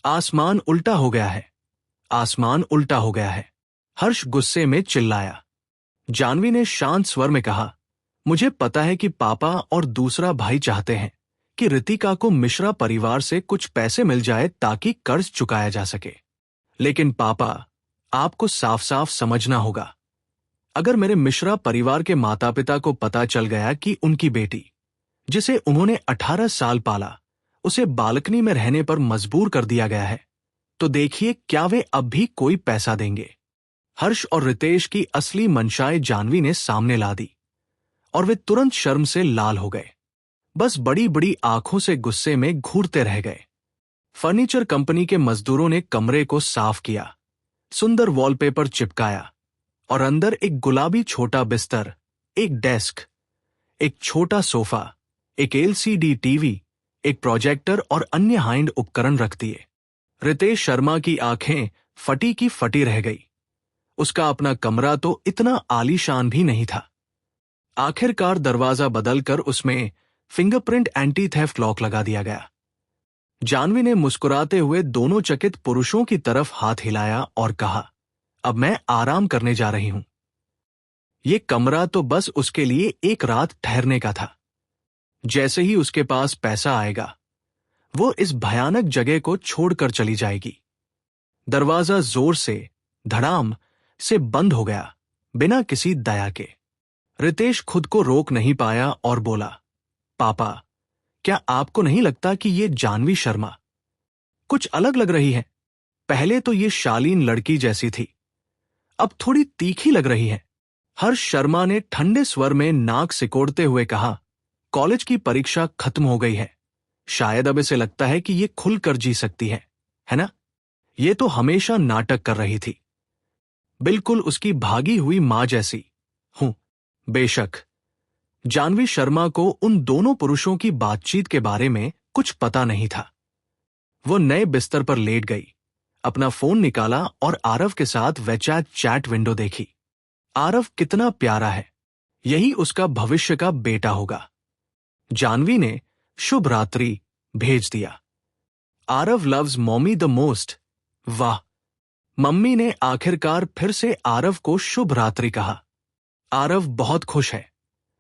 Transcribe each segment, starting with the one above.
आसमान उल्टा हो गया है, आसमान उल्टा हो गया है। हर्ष गुस्से में चिल्लाया। जानवी ने शांत स्वर में कहा, मुझे पता है कि पापा और दूसरा भाई चाहते हैं कि रितिका को मिश्रा परिवार से कुछ पैसे मिल जाए ताकि कर्ज चुकाया जा सके। लेकिन पापा, आपको साफ साफ समझना होगा, अगर मेरे मिश्रा परिवार के माता पिता को पता चल गया कि उनकी बेटी, जिसे उन्होंने 18 साल पाला, उसे बालकनी में रहने पर मजबूर कर दिया गया है, तो देखिए क्या वे अब भी कोई पैसा देंगे। हर्ष और रितेश की असली मंशाएं जानवी ने सामने ला दी और वे तुरंत शर्म से लाल हो गए। बस बड़ी बड़ी आंखों से गुस्से में घूरते रह गए। फर्नीचर कंपनी के मजदूरों ने कमरे को साफ किया, सुंदर वॉलपेपर चिपकाया और अंदर एक गुलाबी छोटा बिस्तर, एक डेस्क, एक छोटा सोफा, एक एलसीडी टीवी, एक प्रोजेक्टर और अन्य हाइंड उपकरण रख दिए। रितेश शर्मा की आंखें फटी की फटी रह गई। उसका अपना कमरा तो इतना आलीशान भी नहीं था। आखिरकार दरवाजा बदलकर उसमें फिंगरप्रिंट एंटी थेफ्ट लॉक लगा दिया गया। जानवी ने मुस्कुराते हुए दोनों चकित पुरुषों की तरफ हाथ हिलाया और कहा, अब मैं आराम करने जा रही हूं। ये कमरा तो बस उसके लिए एक रात ठहरने का था। जैसे ही उसके पास पैसा आएगा, वो इस भयानक जगह को छोड़कर चली जाएगी। दरवाजा जोर से, धड़ाम से बंद हो गया, बिना किसी दया के। रितेश खुद को रोक नहीं पाया और बोला, पापा, क्या आपको नहीं लगता कि ये जानवी शर्मा कुछ अलग लग रही है? पहले तो ये शालीन लड़की जैसी थी, अब थोड़ी तीखी लग रही है। हर्ष शर्मा ने ठंडे स्वर में नाक सिकोड़ते हुए कहा, कॉलेज की परीक्षा खत्म हो गई है, शायद अब इसे लगता है कि ये खुलकर जी सकती है ना? ये तो हमेशा नाटक कर रही थी, बिल्कुल उसकी भागी हुई मां जैसी। हूं, बेशक। जानवी शर्मा को उन दोनों पुरुषों की बातचीत के बारे में कुछ पता नहीं था। वो नए बिस्तर पर लेट गई, अपना फोन निकाला और आरव के साथ वेचैट चैट विंडो देखी। आरव कितना प्यारा है, यही उसका भविष्य का बेटा होगा। जानवी ने शुभ रात्रि भेज दिया। Aarav loves mommy the most. वाह, मम्मी ने आखिरकार फिर से आरव को शुभ रात्रि कहा। आरव बहुत खुश है,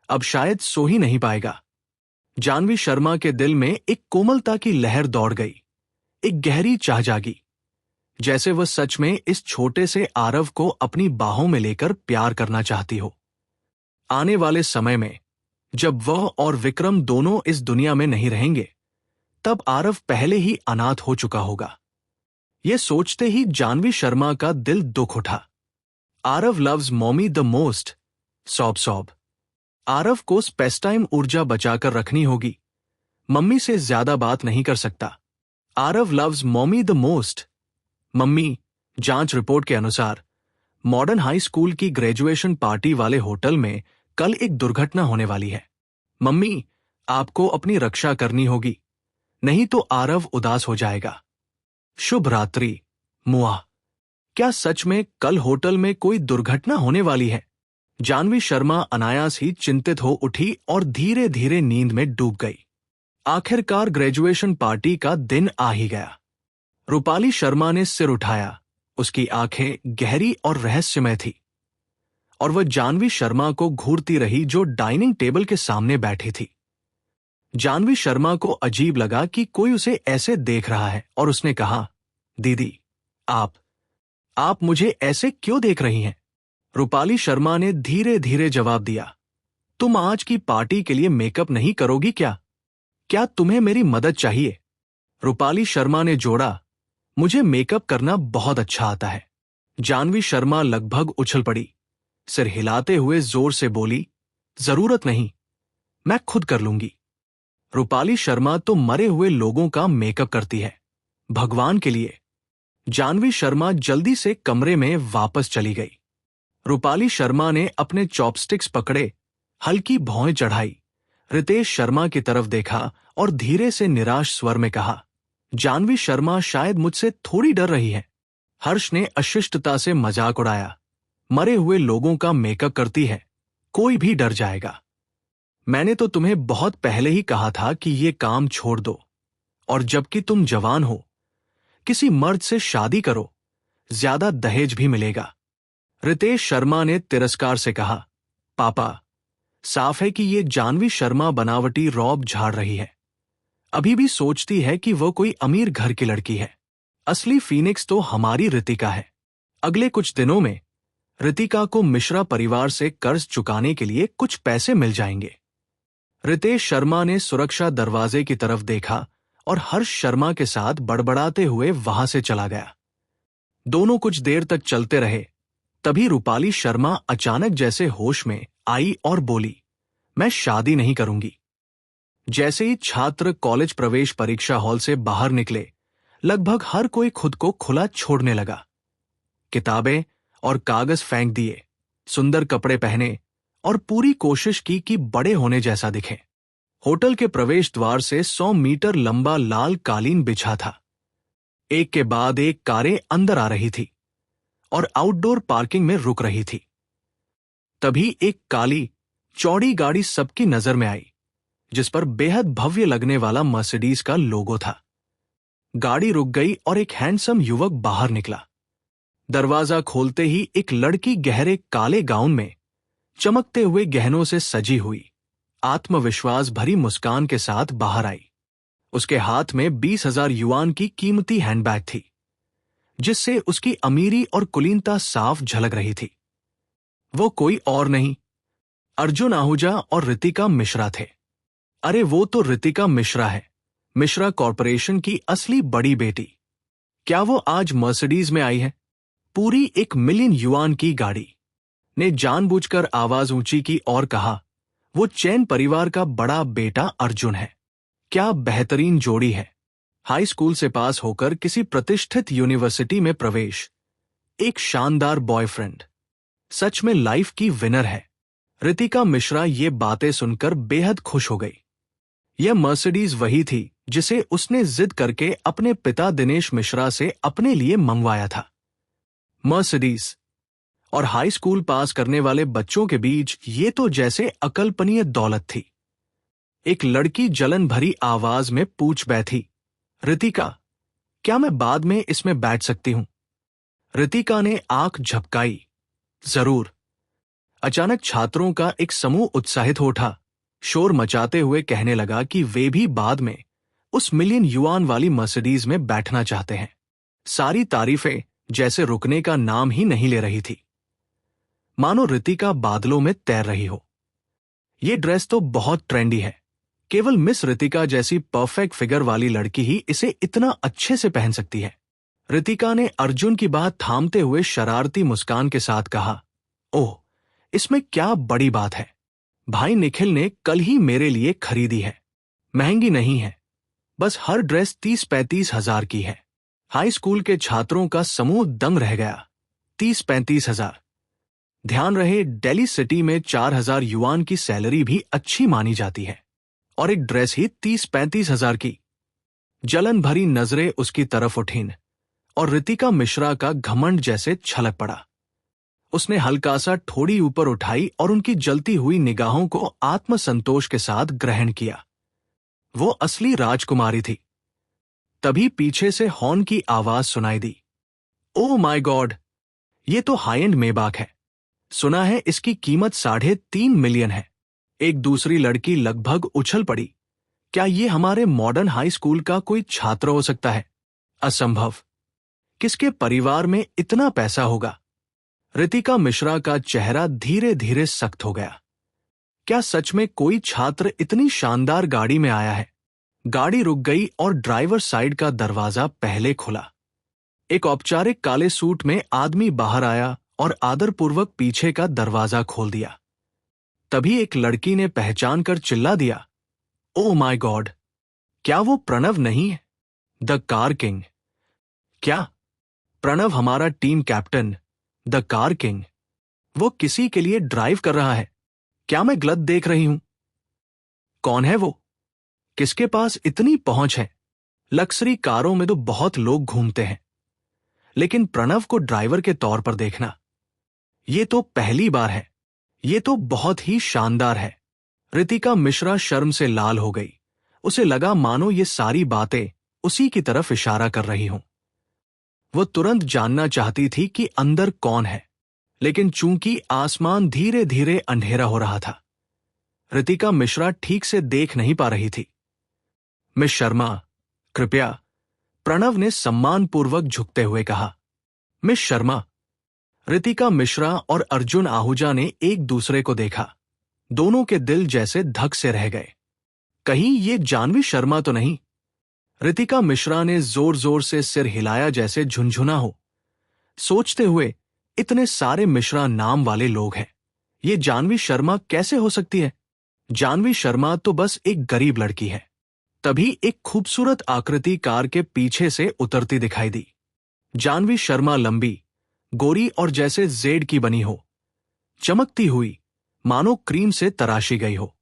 अब शायद सो ही नहीं पाएगा। जानवी शर्मा के दिल में एक कोमलता की लहर दौड़ गई, एक गहरी चाह जागी, जैसे वह सच में इस छोटे से आरव को अपनी बाहों में लेकर प्यार करना चाहती हो। आने वाले समय में जब वह और विक्रम दोनों इस दुनिया में नहीं रहेंगे, तब आरव पहले ही अनाथ हो चुका होगा। यह सोचते ही जानवी शर्मा का दिल दुख उठा। Aarav loves mommy the most. सौब सौब। आरव को स्पेसटाइम ऊर्जा बचाकर रखनी होगी, मम्मी से ज्यादा बात नहीं कर सकता। Aarav loves mommy the most. Mummy, जांच रिपोर्ट के अनुसार मॉडर्न हाई स्कूल की ग्रेजुएशन पार्टी वाले होटल में कल एक दुर्घटना होने वाली है। मम्मी, आपको अपनी रक्षा करनी होगी, नहीं तो आरव उदास हो जाएगा। शुभ रात्रि मुआ। क्या सच में कल होटल में कोई दुर्घटना होने वाली है? जानवी शर्मा अनायास ही चिंतित हो उठी और धीरे धीरे नींद में डूब गई। आखिरकार ग्रेजुएशन पार्टी का दिन आ ही गया। रूपाली शर्मा ने सिर उठाया, उसकी आंखें गहरी और रहस्यमय थी, और वह जानवी शर्मा को घूरती रही जो डाइनिंग टेबल के सामने बैठी थी। जानवी शर्मा को अजीब लगा कि कोई उसे ऐसे देख रहा है और उसने कहा, दीदी, आप मुझे ऐसे क्यों देख रही हैं? रूपाली शर्मा ने धीरे धीरे जवाब दिया, तुम आज की पार्टी के लिए मेकअप नहीं करोगी क्या? क्या तुम्हें मेरी मदद चाहिए? रूपाली शर्मा ने जोड़ा, मुझे मेकअप करना बहुत अच्छा आता है। जानवी शर्मा लगभग उछल पड़ी, सिर हिलाते हुए जोर से बोली, जरूरत नहीं, मैं खुद कर लूंगी। रूपाली शर्मा तो मरे हुए लोगों का मेकअप करती है, भगवान के लिए। जानवी शर्मा जल्दी से कमरे में वापस चली गई। रूपाली शर्मा ने अपने चॉपस्टिक्स पकड़े, हल्की भौं चढ़ाई, रितेश शर्मा की तरफ देखा और धीरे से निराश स्वर में कहा, जानवी शर्मा शायद मुझसे थोड़ी डर रही है। हर्ष ने अशिष्टता से मजाक उड़ाया, मरे हुए लोगों का मेकअप करती है, कोई भी डर जाएगा। मैंने तो तुम्हें बहुत पहले ही कहा था कि ये काम छोड़ दो, और जबकि तुम जवान हो, किसी मर्द से शादी करो, ज्यादा दहेज भी मिलेगा। रितेश शर्मा ने तिरस्कार से कहा, पापा, साफ है कि ये जानवी शर्मा बनावटी रौब झाड़ रही है। अभी भी सोचती है कि वो कोई अमीर घर की लड़की है। असली फीनिक्स तो हमारी रितिका है। अगले कुछ दिनों में रितिका को मिश्रा परिवार से कर्ज चुकाने के लिए कुछ पैसे मिल जाएंगे। रितेश शर्मा ने सुरक्षा दरवाजे की तरफ देखा और हर्ष शर्मा के साथ बड़बड़ाते हुए वहां से चला गया। दोनों कुछ देर तक चलते रहे। तभी रूपाली शर्मा अचानक जैसे होश में आई और बोली, मैं शादी नहीं करूंगी। जैसे ही छात्र कॉलेज प्रवेश परीक्षा हॉल से बाहर निकले, लगभग हर कोई खुद को खुला छोड़ने लगा। किताबें और कागज फेंक दिए, सुंदर कपड़े पहने और पूरी कोशिश की कि बड़े होने जैसा दिखे। होटल के प्रवेश द्वार से 100 मीटर लंबा लाल कालीन बिछा था। एक के बाद एक कारें अंदर आ रही थी और आउटडोर पार्किंग में रुक रही थी। तभी एक काली चौड़ी गाड़ी सबकी नजर में आई, जिस पर बेहद भव्य लगने वाला मर्सिडीज का लोगो था। गाड़ी रुक गई और एक हैंडसम युवक बाहर निकला। दरवाजा खोलते ही एक लड़की गहरे काले गाउन में, चमकते हुए गहनों से सजी हुई, आत्मविश्वास भरी मुस्कान के साथ बाहर आई। उसके हाथ में 20,000 युआन की कीमती हैंडबैग थी, जिससे उसकी अमीरी और कुलीनता साफ झलक रही थी। वो कोई और नहीं, अर्जुन आहूजा और रितिका मिश्रा थे। अरे वो तो रितिका मिश्रा है, मिश्रा कॉरपोरेशन की असली बड़ी बेटी। क्या वो आज मर्सिडीज में आई है? पूरी 1 मिलियन युआन की गाड़ी ने जानबूझकर आवाज ऊंची की और कहा, वो चैन परिवार का बड़ा बेटा अर्जुन है। क्या बेहतरीन जोड़ी है। हाई स्कूल से पास होकर किसी प्रतिष्ठित यूनिवर्सिटी में प्रवेश, एक शानदार बॉयफ्रेंड, सच में लाइफ की विनर है। रितिका मिश्रा ये बातें सुनकर बेहद खुश हो गई। यह मर्सिडीज वही थी जिसे उसने जिद करके अपने पिता दिनेश मिश्रा से अपने लिए मंगवाया था। मर्सिडीज और हाई स्कूल पास करने वाले बच्चों के बीच ये तो जैसे अकल्पनीय दौलत थी। एक लड़की जलन भरी आवाज में पूछ बैठी, रितिका, क्या मैं बाद में इसमें बैठ सकती हूं? रितिका ने आंख झपकाई, जरूर। अचानक छात्रों का एक समूह उत्साहित हो उठा, शोर मचाते हुए कहने लगा कि वे भी बाद में उस मिलियन युआन वाली मर्सिडीज में बैठना चाहते हैं। सारी तारीफें जैसे रुकने का नाम ही नहीं ले रही थी, मानो रितिका बादलों में तैर रही हो। ये ड्रेस तो बहुत ट्रेंडी है, केवल मिस रितिका जैसी परफेक्ट फिगर वाली लड़की ही इसे इतना अच्छे से पहन सकती है। रितिका ने अर्जुन की बात थामते हुए शरारती मुस्कान के साथ कहा, ओह, इसमें क्या बड़ी बात है। भाई निखिल ने कल ही मेरे लिए खरीदी है। महंगी नहीं है, बस हर ड्रेस 30-35 हजार की है। हाई स्कूल के छात्रों का समूह दंग रह गया। 30-35 हजार। ध्यान रहे, दिल्ली सिटी में 4,000 युआन की सैलरी भी अच्छी मानी जाती है, और एक ड्रेस ही 30-35 हजार की। जलन भरी नजरें उसकी तरफ उठीं और रितिका मिश्रा का घमंड जैसे छलक पड़ा। उसने हल्का सा ठोड़ी ऊपर उठाई और उनकी जलती हुई निगाहों को आत्मसंतोष के साथ ग्रहण किया। वो असली राजकुमारी थी। तभी पीछे से हॉर्न की आवाज सुनाई दी। ओह माय गॉड, ये तो हाई एंड मेबाक है। सुना है इसकी कीमत 3.5 मिलियन है। एक दूसरी लड़की लगभग उछल पड़ी। क्या ये हमारे मॉडर्न हाई स्कूल का कोई छात्र हो सकता है? असंभव। किसके परिवार में इतना पैसा होगा? रितिका मिश्रा का चेहरा धीरे धीरे सख्त हो गया। क्या सच में कोई छात्र इतनी शानदार गाड़ी में आया है? गाड़ी रुक गई और ड्राइवर साइड का दरवाजा पहले खुला। एक औपचारिक काले सूट में आदमी बाहर आया और आदरपूर्वक पीछे का दरवाजा खोल दिया। तभी एक लड़की ने पहचान कर चिल्ला दिया, ओह माय गॉड, क्या वो प्रणव नहीं है? The car king. क्या? प्रणव हमारा team captain, the car king. वो किसी के लिए ड्राइव कर रहा है। क्या मैं गलत देख रही हूं? कौन है वो? किसके पास इतनी पहुंच है? लक्जरी कारों में तो बहुत लोग घूमते हैं, लेकिन प्रणव को ड्राइवर के तौर पर देखना, ये तो पहली बार है। ये तो बहुत ही शानदार है। रितिका मिश्रा शर्म से लाल हो गई। उसे लगा मानो ये सारी बातें उसी की तरफ इशारा कर रही हों। वो तुरंत जानना चाहती थी कि अंदर कौन है, लेकिन चूंकि आसमान धीरे धीरे अंधेरा हो रहा था, रितिका मिश्रा ठीक से देख नहीं पा रही थी। मिस शर्मा, कृपया, प्रणव ने सम्मानपूर्वक झुकते हुए कहा। मिस शर्मा। रितिका मिश्रा और अर्जुन आहूजा ने एक दूसरे को देखा। दोनों के दिल जैसे धक से रह गए। कहीं ये जानवी शर्मा तो नहीं? रितिका मिश्रा ने जोर जोर से सिर हिलाया जैसे झुनझुना हो, सोचते हुए, इतने सारे मिश्रा नाम वाले लोग हैं, ये जानवी शर्मा कैसे हो सकती है? जानवी शर्मा तो बस एक गरीब लड़की है। तभी एक खूबसूरत आकृति कार के पीछे से उतरती दिखाई दी। जानवी शर्मा लंबी, गोरी और जैसे जेड की बनी हो, चमकती हुई, मानो क्रीम से तराशी गई हो।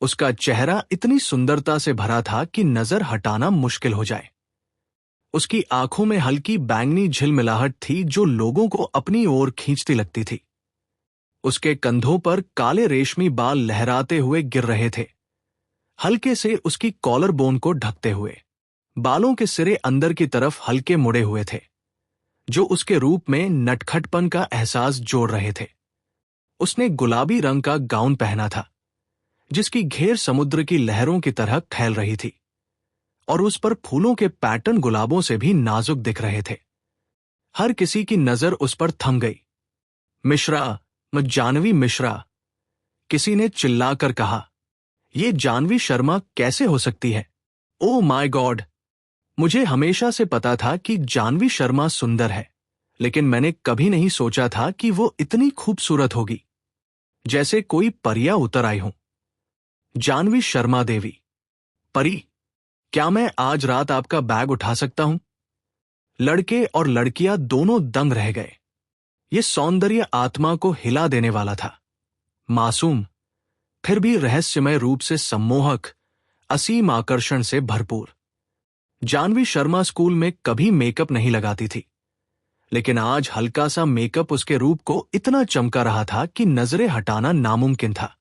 उसका चेहरा इतनी सुंदरता से भरा था कि नजर हटाना मुश्किल हो जाए। उसकी आंखों में हल्की बैंगनी झिलमिलाहट थी जो लोगों को अपनी ओर खींचती लगती थी। उसके कंधों पर काले रेशमी बाल लहराते हुए गिर रहे थे, हल्के से उसकी कॉलर बोन को ढकते हुए। बालों के सिरे अंदर की तरफ हल्के मुड़े हुए थे, जो उसके रूप में नटखटपन का एहसास जोड़ रहे थे। उसने गुलाबी रंग का गाउन पहना था, जिसकी घेर समुद्र की लहरों की तरह फैल रही थी, और उस पर फूलों के पैटर्न गुलाबों से भी नाजुक दिख रहे थे। हर किसी की नजर उस पर थम गई। मिश्रा, जानवी मिश्रा, किसी ने चिल्लाकर कहा। यह जानवी शर्मा कैसे हो सकती है? Oh my God! मुझे हमेशा से पता था कि जानवी शर्मा सुंदर है, लेकिन मैंने कभी नहीं सोचा था कि वो इतनी खूबसूरत होगी, जैसे कोई परियां उतर आई हों। जानवी शर्मा देवी, परी, क्या मैं आज रात आपका बैग उठा सकता हूं? लड़के और लड़कियां दोनों दंग रह गए। ये सौंदर्य आत्मा को हिला देने वाला था। मासूम, फिर भी रहस्यमय रूप से सम्मोहक, असीम आकर्षण से भरपूर। जानवी शर्मा स्कूल में कभी मेकअप नहीं लगाती थी, लेकिन आज हल्का सा मेकअप उसके रूप को इतना चमका रहा था कि नजरें हटाना नामुमकिन था।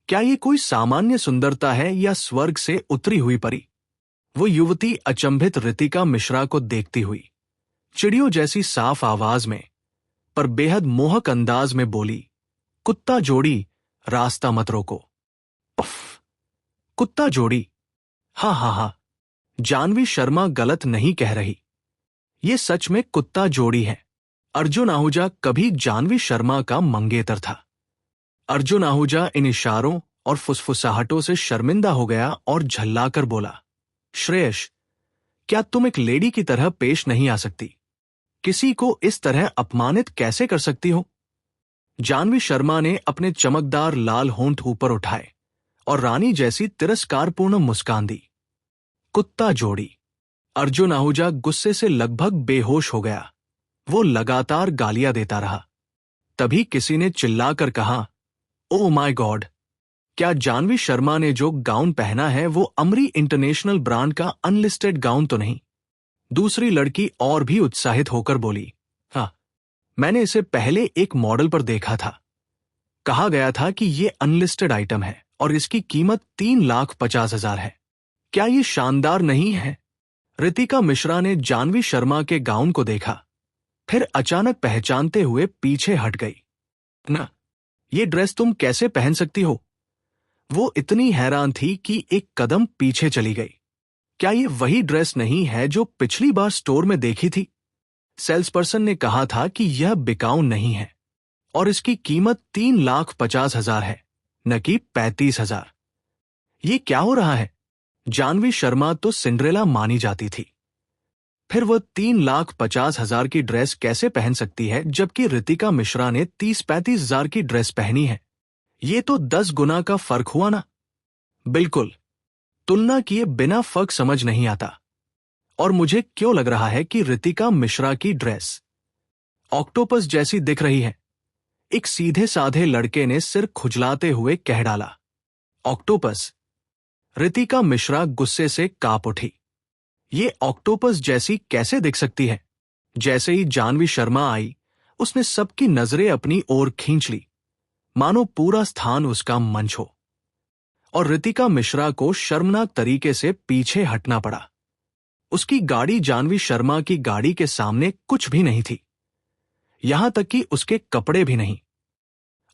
क्या ये कोई सामान्य सुंदरता है या स्वर्ग से उतरी हुई परी? वो युवती अचंभित रितिका मिश्रा को देखती हुई, चिड़ियों जैसी साफ आवाज में, पर बेहद मोहक अंदाज में बोली, कुत्ता जोड़ी, रास्ता मत रोको। उफ, कुत्ता जोड़ी? हाँ हाँ हाँ, जानवी शर्मा गलत नहीं कह रही। ये सच में कुत्ता जोड़ी है। अर्जुन आहूजा कभी जानवी शर्मा का मंगेतर था। अर्जुन आहूजा इन इशारों और फुसफुसाहटों से शर्मिंदा हो गया और झल्लाकर बोला, श्रेयश, क्या तुम एक लेडी की तरह पेश नहीं आ सकती? किसी को इस तरह अपमानित कैसे कर सकती हो? जानवी शर्मा ने अपने चमकदार लाल होंठ ऊपर उठाए और रानी जैसी तिरस्कारपूर्ण मुस्कान दी। कुत्ता जोड़ी? अर्जुन आहूजा गुस्से से लगभग बेहोश हो गया। वो लगातार गालियां देता रहा। तभी किसी ने चिल्लाकर कहा, ओह माय गॉड! क्या जानवी शर्मा ने जो गाउन पहना है वो अमरी इंटरनेशनल ब्रांड का अनलिस्टेड गाउन तो नहीं? दूसरी लड़की और भी उत्साहित होकर बोली, हाँ, मैंने इसे पहले एक मॉडल पर देखा था। कहा गया था कि ये अनलिस्टेड आइटम है और इसकी कीमत 3,50,000 है। क्या ये शानदार नहीं है? रितिका मिश्रा ने जानवी शर्मा के गाउन को देखा, फिर अचानक पहचानते हुए पीछे हट गई। ना, ये ड्रेस तुम कैसे पहन सकती हो? वो इतनी हैरान थी कि एक कदम पीछे चली गई। क्या ये वही ड्रेस नहीं है जो पिछली बार स्टोर में देखी थी? सेल्स पर्सन ने कहा था कि यह बिकाऊ नहीं है और इसकी कीमत 3,50,000 है, न कि 35,000। ये क्या हो रहा है? जानवी शर्मा तो सिंड्रेला मानी जाती थी, फिर वह 3,50,000 की ड्रेस कैसे पहन सकती है जबकि रितिका मिश्रा ने 30-35,000 की ड्रेस पहनी है? ये तो 10 गुना का फर्क हुआ ना। बिल्कुल, तुलना किए बिना फर्क समझ नहीं आता। और मुझे क्यों लग रहा है कि रितिका मिश्रा की ड्रेस ऑक्टोपस जैसी दिख रही है? एक सीधे साधे लड़के ने सिर खुजलाते हुए कह डाला। ऑक्टोपस? रितिका मिश्रा गुस्से से कांप उठी। ये ऑक्टोपस जैसी कैसे दिख सकती है? जैसे ही जानवी शर्मा आई, उसने सबकी नजरें अपनी ओर खींच ली, मानो पूरा स्थान उसका मंच हो, और रितिका मिश्रा को शर्मनाक तरीके से पीछे हटना पड़ा। उसकी गाड़ी जानवी शर्मा की गाड़ी के सामने कुछ भी नहीं थी, यहां तक कि उसके कपड़े भी नहीं।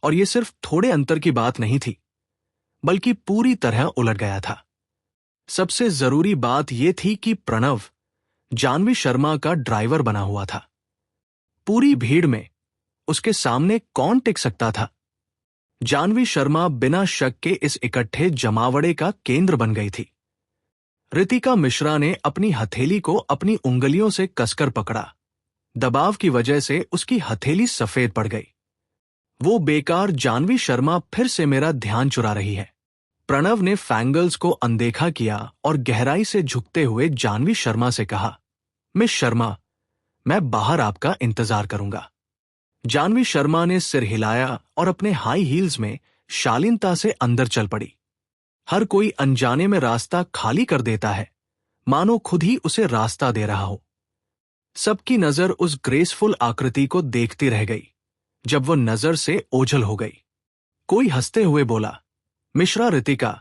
और ये सिर्फ थोड़े अंतर की बात नहीं थी, बल्कि पूरी तरह उलट गया था। सबसे जरूरी बात यह थी कि प्रणव जानवी शर्मा का ड्राइवर बना हुआ था। पूरी भीड़ में उसके सामने कौन टिक सकता था? जानवी शर्मा बिना शक के इस इकट्ठे जमावड़े का केंद्र बन गई थी। रितिका मिश्रा ने अपनी हथेली को अपनी उंगलियों से कसकर पकड़ा। दबाव की वजह से उसकी हथेली सफेद पड़ गई। वो बेकार जानवी शर्मा फिर से मेरा ध्यान चुरा रही है। प्रणव ने फैंगल्स को अनदेखा किया और गहराई से झुकते हुए जानवी शर्मा से कहा, मिस शर्मा, मैं बाहर आपका इंतजार करूंगा। जानवी शर्मा ने सिर हिलाया और अपने हाई हील्स में शालीनता से अंदर चल पड़ी। हर कोई अनजाने में रास्ता खाली कर देता है, मानो खुद ही उसे रास्ता दे रहा हो। सबकी नजर उस ग्रेसफुल आकृति को देखती रह गई जब वो नजर से ओझल हो गई। कोई हंसते हुए बोला, मिश्रा रितिका,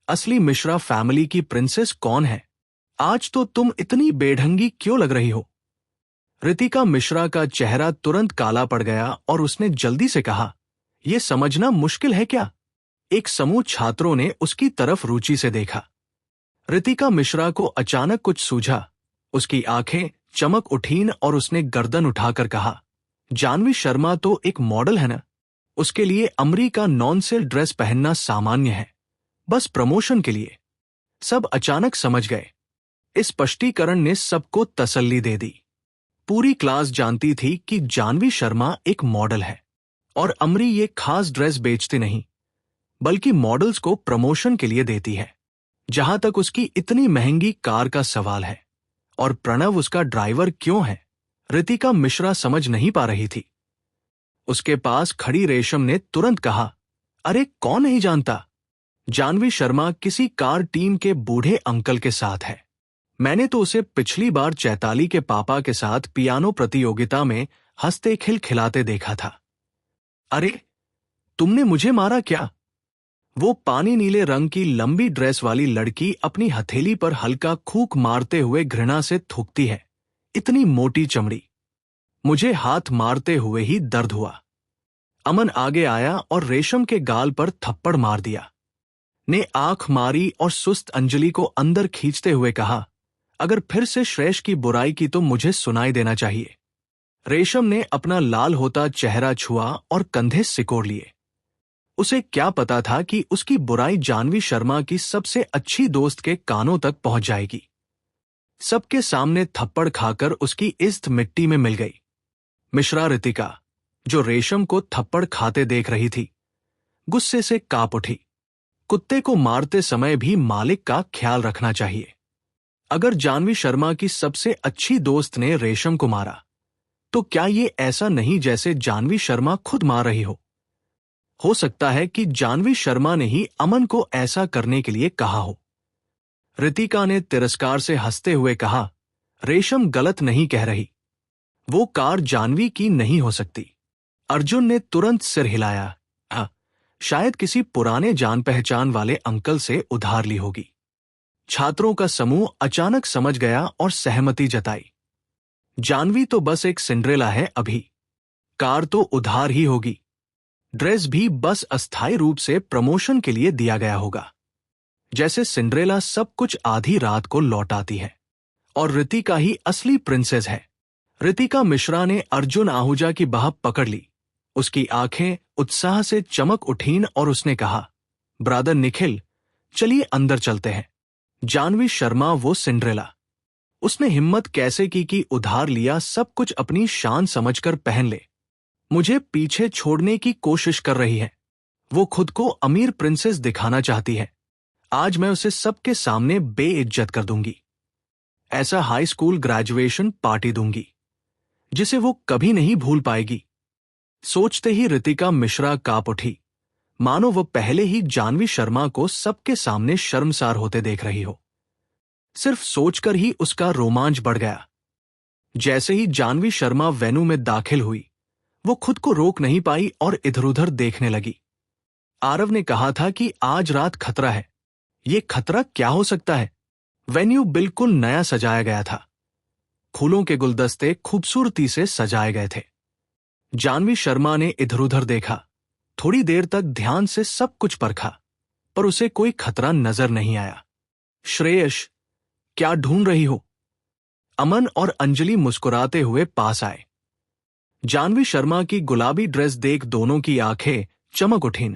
असली मिश्रा फैमिली की प्रिंसेस कौन है? आज तो तुम इतनी बेढंगी क्यों लग रही हो? रितिका मिश्रा का चेहरा तुरंत काला पड़ गया और उसने जल्दी से कहा, यह समझना मुश्किल है क्या? एक समूह छात्रों ने उसकी तरफ रुचि से देखा। रितिका मिश्रा को अचानक कुछ सूझा। उसकी आंखें चमक उठीं और उसने गर्दन उठाकर कहा, जानवी शर्मा तो एक मॉडल है ना? उसके लिए अमरी का नॉन सेल ड्रेस पहनना सामान्य है, बस प्रमोशन के लिए। सब अचानक समझ गए। इस स्पष्टीकरण ने सबको तसल्ली दे दी। पूरी क्लास जानती थी कि जानवी शर्मा एक मॉडल है और अमरी ये खास ड्रेस बेचती नहीं, बल्कि मॉडल्स को प्रमोशन के लिए देती है। जहां तक उसकी इतनी महंगी कार का सवाल है और प्रणव उसका ड्राइवर क्यों है, रितिका मिश्रा समझ नहीं पा रही थी। उसके पास खड़ी रेशम ने तुरंत कहा, अरे कौन नहीं जानता? जानवी शर्मा किसी कार टीम के बूढ़े अंकल के साथ है। मैंने तो उसे पिछली बार चैताली के पापा के साथ पियानो प्रतियोगिता में हंसते खिलखिलाते देखा था। अरे, तुमने मुझे मारा क्या? वो पानी नीले रंग की लंबी ड्रेस वाली लड़की अपनी हथेली पर हल्का खूक मारते हुए घृणा से थूकती है, इतनी मोटी चमड़ी। मुझे हाथ मारते हुए ही दर्द हुआ। अमन आगे आया और रेशम के गाल पर थप्पड़ मार दिया। ने आंख मारी और सुस्त अंजलि को अंदर खींचते हुए कहा, अगर फिर से श्रेष्ठ की बुराई की तो मुझे सुनाई देना चाहिए। रेशम ने अपना लाल होता चेहरा छुआ और कंधे सिकोड़ लिए। उसे क्या पता था कि उसकी बुराई जानवी शर्मा की सबसे अच्छी दोस्त के कानों तक पहुंच जाएगी। सबके सामने थप्पड़ खाकर उसकी इज्जत मिट्टी में मिल गई। मिश्रा रितिका, जो रेशम को थप्पड़ खाते देख रही थी, गुस्से से कांप उठी। कुत्ते को मारते समय भी मालिक का ख्याल रखना चाहिए। अगर जानवी शर्मा की सबसे अच्छी दोस्त ने रेशम को मारा, तो क्या ये ऐसा नहीं जैसे जानवी शर्मा खुद मार रही हो सकता है कि जानवी शर्मा ने ही अमन को ऐसा करने के लिए कहा हो। रितिका ने तिरस्कार से हंसते हुए कहा, रेशम गलत नहीं कह रही, वो कार जानवी की नहीं हो सकती। अर्जुन ने तुरंत सिर हिलाया, शायद किसी पुराने जान पहचान वाले अंकल से उधार ली होगी। छात्रों का समूह अचानक समझ गया और सहमति जताई। जानवी तो बस एक सिंड्रेला है अभी, कार तो उधार ही होगी। ड्रेस भी बस अस्थायी रूप से प्रमोशन के लिए दिया गया होगा। जैसे सिंड्रेला सब कुछ आधी रात को लौटाती है और रितिका ही असली प्रिंसेस है। रितिका मिश्रा ने अर्जुन आहूजा की बाह पकड़ ली। उसकी आंखें उत्साह से चमक उठीं और उसने कहा, ब्रादर निखिल, चलिए अंदर चलते हैं। जानवी शर्मा वो सिंड्रेला, उसने हिम्मत कैसे की कि उधार लिया सब कुछ अपनी शान समझकर पहन ले। मुझे पीछे छोड़ने की कोशिश कर रही है। वो खुद को अमीर प्रिंसेस दिखाना चाहती है। आज मैं उसे सबके सामने बेइज्जत कर दूंगी। ऐसा हाई स्कूल ग्रेजुएशन पार्टी दूंगी जिसे वो कभी नहीं भूल पाएगी। सोचते ही रितिका मिश्रा कांप उठी, मानो वो पहले ही जानवी शर्मा को सबके सामने शर्मसार होते देख रही हो। सिर्फ सोचकर ही उसका रोमांच बढ़ गया। जैसे ही जानवी शर्मा वेन्यू में दाखिल हुई, वो खुद को रोक नहीं पाई और इधर उधर देखने लगी। आरव ने कहा था कि आज रात खतरा है। ये खतरा क्या हो सकता है? वेन्यू बिल्कुल नया सजाया गया था। फूलों के गुलदस्ते खूबसूरती से सजाए गए थे। जानवी शर्मा ने इधर उधर देखा, थोड़ी देर तक ध्यान से सब कुछ परखा, पर उसे कोई खतरा नजर नहीं आया। श्रेयश, क्या ढूंढ रही हो? अमन और अंजलि मुस्कुराते हुए पास आए। जानवी शर्मा की गुलाबी ड्रेस देख दोनों की आंखें चमक उठीं।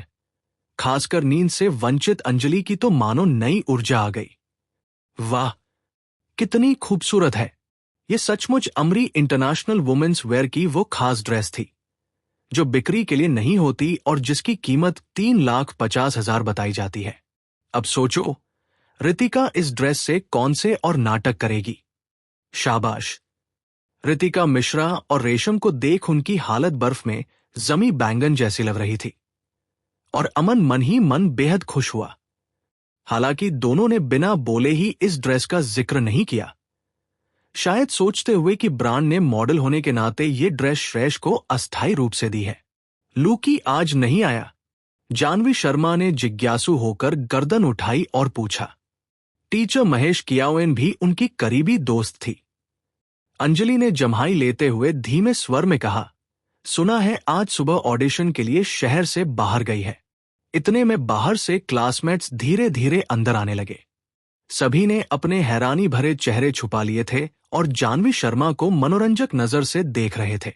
खासकर नींद से वंचित अंजलि की तो मानो नई ऊर्जा आ गई। वाह, कितनी खूबसूरत है! ये सचमुच अमरी इंटरनेशनल वुमेन्स वेयर की वो खास ड्रेस थी जो बिक्री के लिए नहीं होती और जिसकी कीमत 3,50,000 बताई जाती है। अब सोचो, रितिका इस ड्रेस से कौन से और नाटक करेगी। शाबाश! रितिका मिश्रा और रेशम को देख उनकी हालत बर्फ में जमी बैंगन जैसी लग रही थी और अमन मन ही मन बेहद खुश हुआ। हालांकि दोनों ने बिना बोले ही इस ड्रेस का जिक्र नहीं किया, शायद सोचते हुए कि ब्रांड ने मॉडल होने के नाते ये ड्रेस श्रेयश को अस्थायी रूप से दी है। लूकी आज नहीं आया? जानवी शर्मा ने जिज्ञासु होकर गर्दन उठाई और पूछा। टीचर महेश कियाओन भी उनकी करीबी दोस्त थी। अंजलि ने जम्हाई लेते हुए धीमे स्वर में कहा, सुना है आज सुबह ऑडिशन के लिए शहर से बाहर गई है। इतने में बाहर से क्लासमेट्स धीरे धीरे अंदर आने लगे। सभी ने अपने हैरानी भरे चेहरे छुपा लिए थे और जानवी शर्मा को मनोरंजक नजर से देख रहे थे।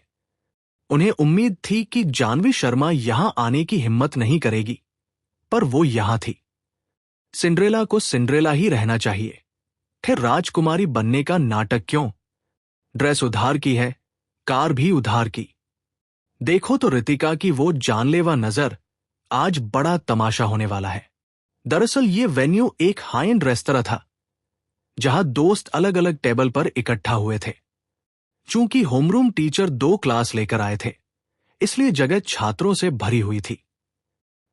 उन्हें उम्मीद थी कि जानवी शर्मा यहां आने की हिम्मत नहीं करेगी, पर वो यहां थी। सिंड्रेला को सिंड्रेला ही रहना चाहिए, फिर राजकुमारी बनने का नाटक क्यों? ड्रेस उधार की है, कार भी उधार की। देखो तो रितिका की वो जानलेवा नजर, आज बड़ा तमाशा होने वाला है। दरअसल ये वेन्यू एक हाई एंड रेस्तरां था जहां दोस्त अलग अलग टेबल पर इकट्ठा हुए थे। चूंकि होमरूम टीचर 2 क्लास लेकर आए थे, इसलिए जगह छात्रों से भरी हुई थी।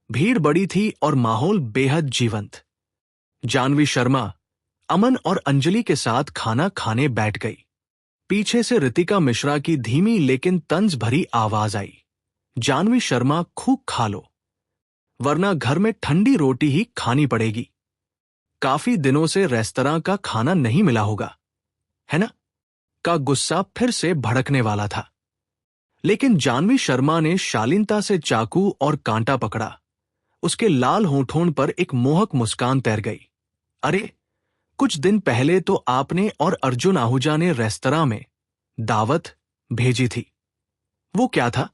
भीड़ बड़ी थी और माहौल बेहद जीवंत। जानवी शर्मा अमन और अंजलि के साथ खाना खाने बैठ गई। पीछे से रितिका मिश्रा की धीमी लेकिन तंज भरी आवाज आई, जानवी शर्मा खूब खा लो, वरना घर में ठंडी रोटी ही खानी पड़ेगी। काफी दिनों से रेस्तरां का खाना नहीं मिला होगा, है ना? का गुस्सा फिर से भड़कने वाला था। लेकिन जानवी शर्मा ने शालीनता से चाकू और कांटा पकड़ा। उसके लाल होठों पर एक मोहक मुस्कान तैर गई। अरे, कुछ दिन पहले तो आपने और अर्जुन आहूजा ने रेस्तरां में दावत भेजी थी। वो क्या था?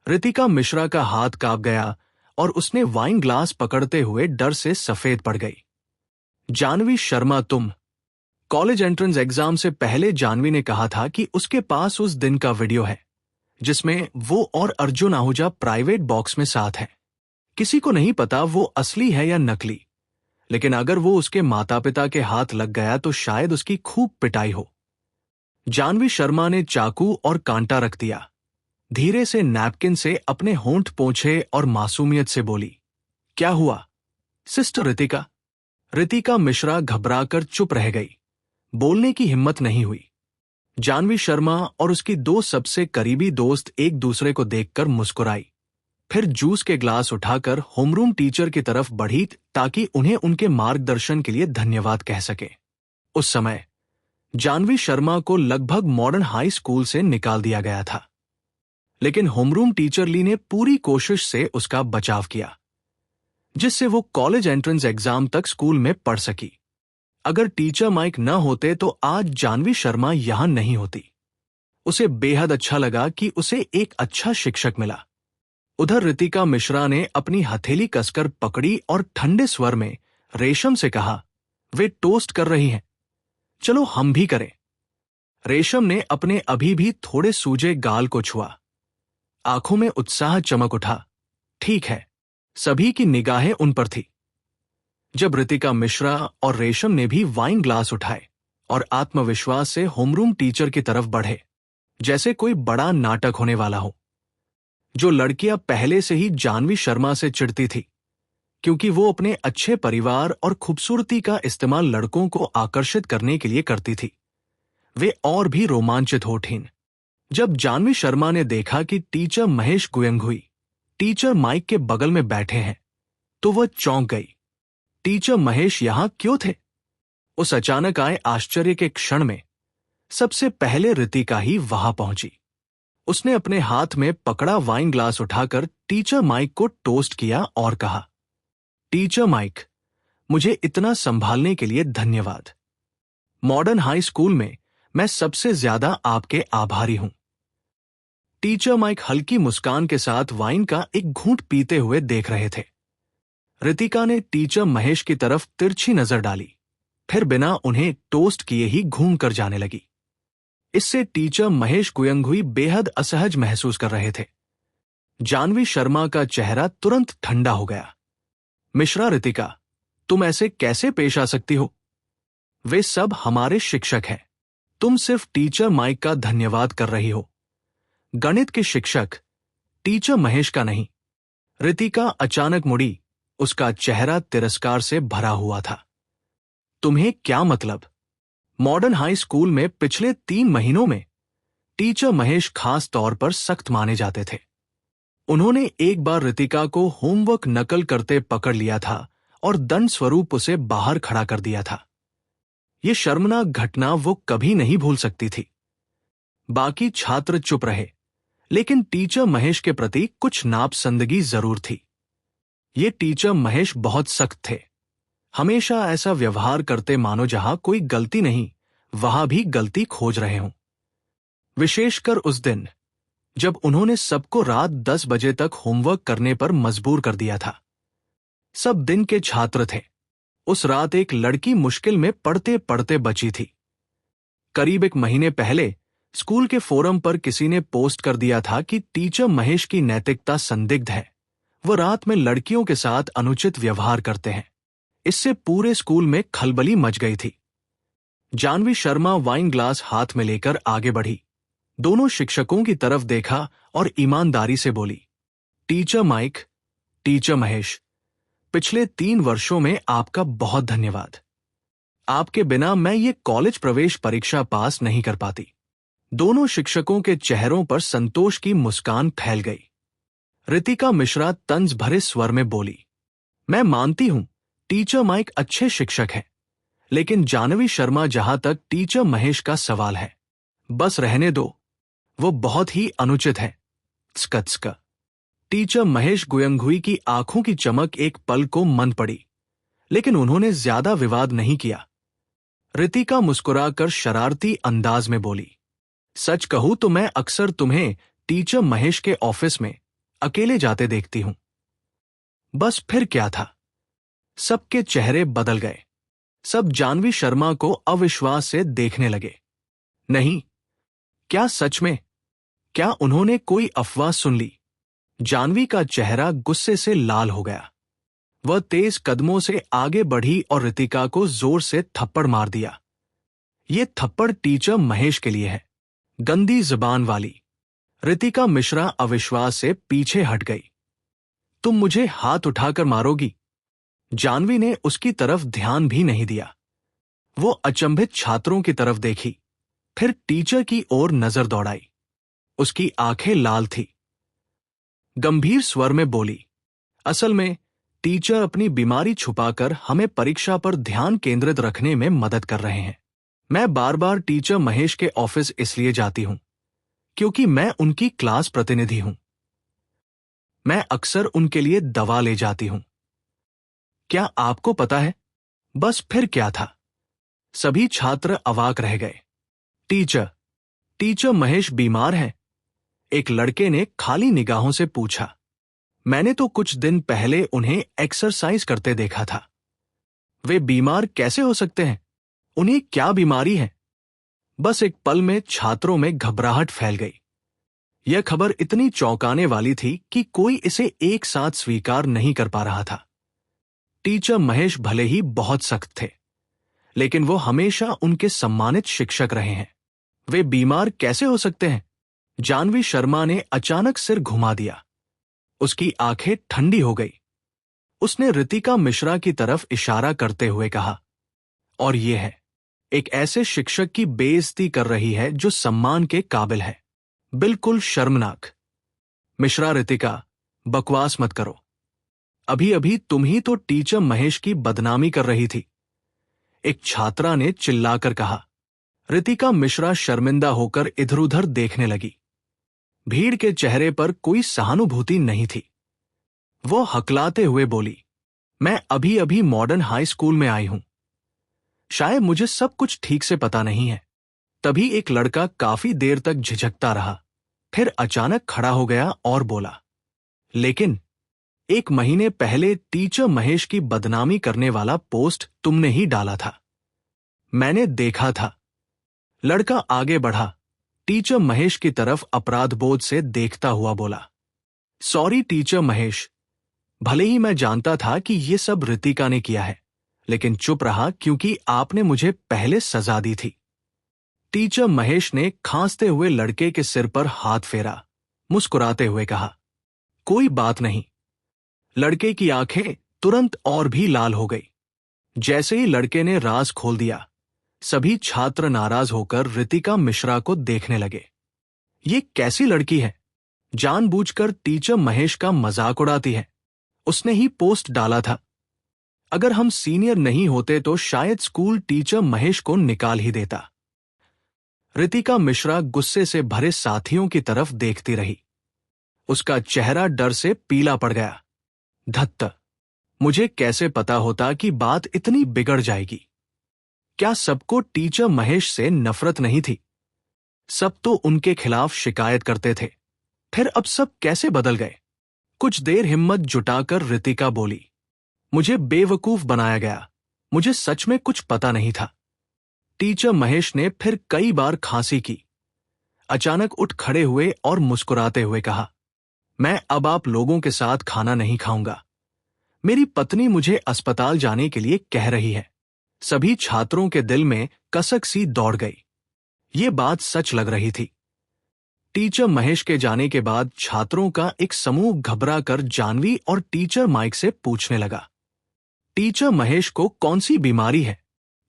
रितिका मिश्रा का हाथ कांप गया और उसने वाइन ग्लास पकड़ते हुए डर से सफेद पड़ गई। जानवी शर्मा, तुम? कॉलेज एंट्रेंस एग्जाम से पहले जानवी ने कहा था कि उसके पास उस दिन का वीडियो है जिसमें वो और अर्जुन आहूजा प्राइवेट बॉक्स में साथ हैं। किसी को नहीं पता वो असली है या नकली, लेकिन अगर वो उसके माता पिता के हाथ लग गया तो शायद उसकी खूब पिटाई हो। जानवी शर्मा ने चाकू और कांटा रख दिया, धीरे से नैपकिन से अपने होंठ पोंछे और मासूमियत से बोली, क्या हुआ सिस्टर रितिका? रितिका मिश्रा घबराकर चुप रह गई, बोलने की हिम्मत नहीं हुई। जानवी शर्मा और उसकी 2 सबसे करीबी दोस्त एक दूसरे को देखकर मुस्कुराई, फिर जूस के ग्लास उठाकर होमरूम टीचर की तरफ बढ़ी ताकि उन्हें उनके मार्गदर्शन के लिए धन्यवाद कह सके। उस समय जानवी शर्मा को लगभग मॉडर्न हाई स्कूल से निकाल दिया गया था, लेकिन होमरूम टीचर ली ने पूरी कोशिश से उसका बचाव किया, जिससे वो कॉलेज एंट्रेंस एग्जाम तक स्कूल में पढ़ सकी। अगर टीचर माइक न होते तो आज जानवी शर्मा यहां नहीं होती। उसे बेहद अच्छा लगा कि उसे एक अच्छा शिक्षक मिला। उधर रितिका मिश्रा ने अपनी हथेली कसकर पकड़ी और ठंडे स्वर में रेशम से कहा, वे टोस्ट कर रही हैं, चलो हम भी करें। रेशम ने अपने अभी भी थोड़े सूजे गाल को छुआ। आंखों में उत्साह चमक उठा। ठीक है, सभी की निगाहें उन पर थी। जब रितिका मिश्रा और रेशम ने भी वाइन ग्लास उठाए और आत्मविश्वास से होमरूम टीचर की तरफ बढ़े, जैसे कोई बड़ा नाटक होने वाला हो। जो लड़कियां पहले से ही जानवी शर्मा से चिढ़ती थी, क्योंकि वो अपने अच्छे परिवार और खूबसूरती का इस्तेमाल लड़कों को आकर्षित करने के लिए करती थी, वे और भी रोमांचित हो उठीं। जब जानवी शर्मा ने देखा कि टीचर महेश गुयंगुई टीचर माइक के बगल में बैठे हैं, तो वह चौंक गई। टीचर महेश यहां क्यों थे? उस अचानक आए आश्चर्य के क्षण में सबसे पहले रितिका ही वहां पहुंची। उसने अपने हाथ में पकड़ा वाइन ग्लास उठाकर टीचर माइक को टोस्ट किया और कहा, टीचर माइक, मुझे इतना संभालने के लिए धन्यवाद। मॉडर्न हाई स्कूल में मैं सबसे ज्यादा आपके आभारी हूं। टीचर माइक हल्की मुस्कान के साथ वाइन का एक घूंट पीते हुए देख रहे थे। रितिका ने टीचर महेश की तरफ तिरछी नजर डाली, फिर बिना उन्हें टोस्ट किए ही घूम कर जाने लगी। इससे टीचर महेश गुयंगुई बेहद असहज महसूस कर रहे थे। जानवी शर्मा का चेहरा तुरंत ठंडा हो गया। मिश्रा रितिका, तुम ऐसे कैसे पेश आ सकती हो? वे सब हमारे शिक्षक हैं। तुम सिर्फ टीचर माइक का धन्यवाद कर रही हो, गणित के शिक्षक टीचर महेश का नहीं। रितिका अचानक मुड़ी, उसका चेहरा तिरस्कार से भरा हुआ था। तुम्हें क्या मतलब? मॉडर्न हाई स्कूल में पिछले 3 महीनों में टीचर महेश खास तौर पर सख्त माने जाते थे। उन्होंने एक बार रितिका को होमवर्क नकल करते पकड़ लिया था और दंड स्वरूप उसे बाहर खड़ा कर दिया था। ये शर्मनाक घटना वो कभी नहीं भूल सकती थी। बाकी छात्र चुप रहे, लेकिन टीचर महेश के प्रति कुछ नापसंदगी जरूर थी। ये टीचर महेश बहुत सख्त थे। हमेशा ऐसा व्यवहार करते मानो जहां कोई गलती नहीं, वहां भी गलती खोज रहे हों। विशेषकर उस दिन जब उन्होंने सबको रात 10 बजे तक होमवर्क करने पर मजबूर कर दिया था। सब दिन के छात्र थे। उस रात एक लड़की मुश्किल में पढ़ते पढ़ते बची थी। करीब 1 महीने पहले स्कूल के फोरम पर किसी ने पोस्ट कर दिया था कि टीचर महेश की नैतिकता संदिग्ध है। वो रात में लड़कियों के साथ अनुचित व्यवहार करते हैं। इससे पूरे स्कूल में खलबली मच गई थी। जानवी शर्मा वाइन ग्लास हाथ में लेकर आगे बढ़ी, दोनों शिक्षकों की तरफ देखा और ईमानदारी से बोली, टीचर माइक, टीचर महेश, पिछले 3 वर्षों में आपका बहुत धन्यवाद। आपके बिना मैं ये कॉलेज प्रवेश परीक्षा पास नहीं कर पाती। दोनों शिक्षकों के चेहरों पर संतोष की मुस्कान फैल गई। रितिका मिश्रा तंज भरे स्वर में बोली, मैं मानती हूं टीचर माइक अच्छे शिक्षक हैं, लेकिन जानवी शर्मा जहां तक टीचर महेश का सवाल है, बस रहने दो, वो बहुत ही अनुचित है। स्कत्स्क। टीचर महेश गुयंगुई की आंखों की चमक एक पल को मंद पड़ी, लेकिन उन्होंने ज्यादा विवाद नहीं किया। रितिका मुस्कुराकर शरारती अंदाज में बोली, सच कहूं तो मैं अक्सर तुम्हें टीचर महेश के ऑफिस में अकेले जाते देखती हूं। बस फिर क्या था? सबके चेहरे बदल गए। सब जानवी शर्मा को अविश्वास से देखने लगे। नहीं, क्या सच में? क्या उन्होंने कोई अफवाह सुन ली? जानवी का चेहरा गुस्से से लाल हो गया। वह तेज कदमों से आगे बढ़ी और रितिका को जोर से थप्पड़ मार दिया। ये थप्पड़ टीचर महेश के लिए है, गंदी जुबान वाली। रितिका मिश्रा अविश्वास से पीछे हट गई। तुम मुझे हाथ उठाकर मारोगी? जानवी ने उसकी तरफ ध्यान भी नहीं दिया। वो अचंभित छात्रों की तरफ देखी, फिर टीचर की ओर नजर दौड़ाई। उसकी आंखें लाल थी। गंभीर स्वर में बोली, असल में टीचर अपनी बीमारी छुपाकर हमें परीक्षा पर ध्यान केंद्रित रखने में मदद कर रहे हैं। मैं बार बार टीचर महेश के ऑफिस इसलिए जाती हूं क्योंकि मैं उनकी क्लास प्रतिनिधि हूं। मैं अक्सर उनके लिए दवा ले जाती हूं। क्या आपको पता है? बस फिर क्या था? सभी छात्र अवाक रह गए। टीचर महेश बीमार हैं? एक लड़के ने खाली निगाहों से पूछा। मैंने तो कुछ दिन पहले उन्हें एक्सरसाइज करते देखा था। वे बीमार कैसे हो सकते हैं? उन्हें क्या बीमारी है? बस एक पल में छात्रों में घबराहट फैल गई। यह खबर इतनी चौंकाने वाली थी कि कोई इसे एक साथ स्वीकार नहीं कर पा रहा था। टीचर महेश भले ही बहुत सख्त थे, लेकिन वो हमेशा उनके सम्मानित शिक्षक रहे हैं। वे बीमार कैसे हो सकते हैं? जानवी शर्मा ने अचानक सिर घुमा दिया। उसकी आंखें ठंडी हो गई। उसने रितिका मिश्रा की तरफ इशारा करते हुए कहा, और ये है, एक ऐसे शिक्षक की बेइज्जती कर रही है जो सम्मान के काबिल है। बिल्कुल शर्मनाक। मिश्रा, रितिका, बकवास मत करो। अभी अभी तुम ही तो टीचर महेश की बदनामी कर रही थी। एक छात्रा ने चिल्लाकर कहा। रितिका मिश्रा शर्मिंदा होकर इधर उधर देखने लगी। भीड़ के चेहरे पर कोई सहानुभूति नहीं थी। वो हकलाते हुए बोली, मैं अभी अभी मॉडर्न हाई स्कूल में आई हूं। शायद मुझे सब कुछ ठीक से पता नहीं है। तभी एक लड़का काफी देर तक झिझकता रहा, फिर अचानक खड़ा हो गया और बोला, लेकिन 1 महीने पहले टीचर महेश की बदनामी करने वाला पोस्ट तुमने ही डाला था। मैंने देखा था। लड़का आगे बढ़ा, टीचर महेश की तरफ अपराधबोध से देखता हुआ बोला, सॉरी टीचर महेश, भले ही मैं जानता था कि ये सब रितिका ने किया है, लेकिन चुप रहा क्योंकि आपने मुझे पहले सजा दी थी। टीचर महेश ने खांसते हुए लड़के के सिर पर हाथ फेरा, मुस्कुराते हुए कहा, कोई बात नहीं। लड़के की आंखें तुरंत और भी लाल हो गई। जैसे ही लड़के ने राज खोल दिया, सभी छात्र नाराज होकर रितिका मिश्रा को देखने लगे। ये कैसी लड़की है, जानबूझकर टीचर महेश का मजाक उड़ाती है। उसने ही पोस्ट डाला था। अगर हम सीनियर नहीं होते तो शायद स्कूल टीचर महेश को निकाल ही देता। रितिका मिश्रा गुस्से से भरे साथियों की तरफ देखती रही। उसका चेहरा डर से पीला पड़ गया। धत्त, मुझे कैसे पता होता कि बात इतनी बिगड़ जाएगी। क्या सबको टीचर महेश से नफरत नहीं थी? सब तो उनके खिलाफ शिकायत करते थे। फिर अब सब कैसे बदल गए? कुछ देर हिम्मत जुटाकर रितिका बोली, मुझे बेवकूफ बनाया गया। मुझे सच में कुछ पता नहीं था। टीचर महेश ने फिर कई बार खांसी की। अचानक उठ खड़े हुए और मुस्कुराते हुए कहा, मैं अब आप लोगों के साथ खाना नहीं खाऊंगा। मेरी पत्नी मुझे अस्पताल जाने के लिए कह रही है। सभी छात्रों के दिल में कसक सी दौड़ गई। ये बात सच लग रही थी। टीचर महेश के जाने के बाद छात्रों का एक समूह घबरा कर जानवी और टीचर माइक से पूछने लगा, टीचर महेश को कौन सी बीमारी है?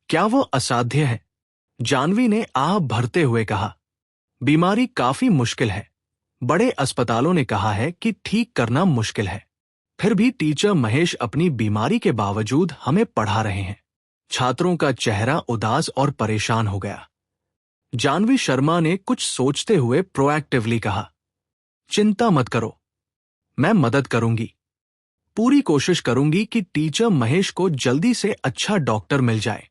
क्या वो असाध्य है? जानवी ने आह भरते हुए कहा, बीमारी काफी मुश्किल है। बड़े अस्पतालों ने कहा है कि ठीक करना मुश्किल है। फिर भी टीचर महेश अपनी बीमारी के बावजूद हमें पढ़ा रहे हैं। छात्रों का चेहरा उदास और परेशान हो गया। जानवी शर्मा ने कुछ सोचते हुए प्रोएक्टिवली कहा, चिंता मत करो, मैं मदद करूंगी। पूरी कोशिश करूंगी कि टीचर महेश को जल्दी से अच्छा डॉक्टर मिल जाए।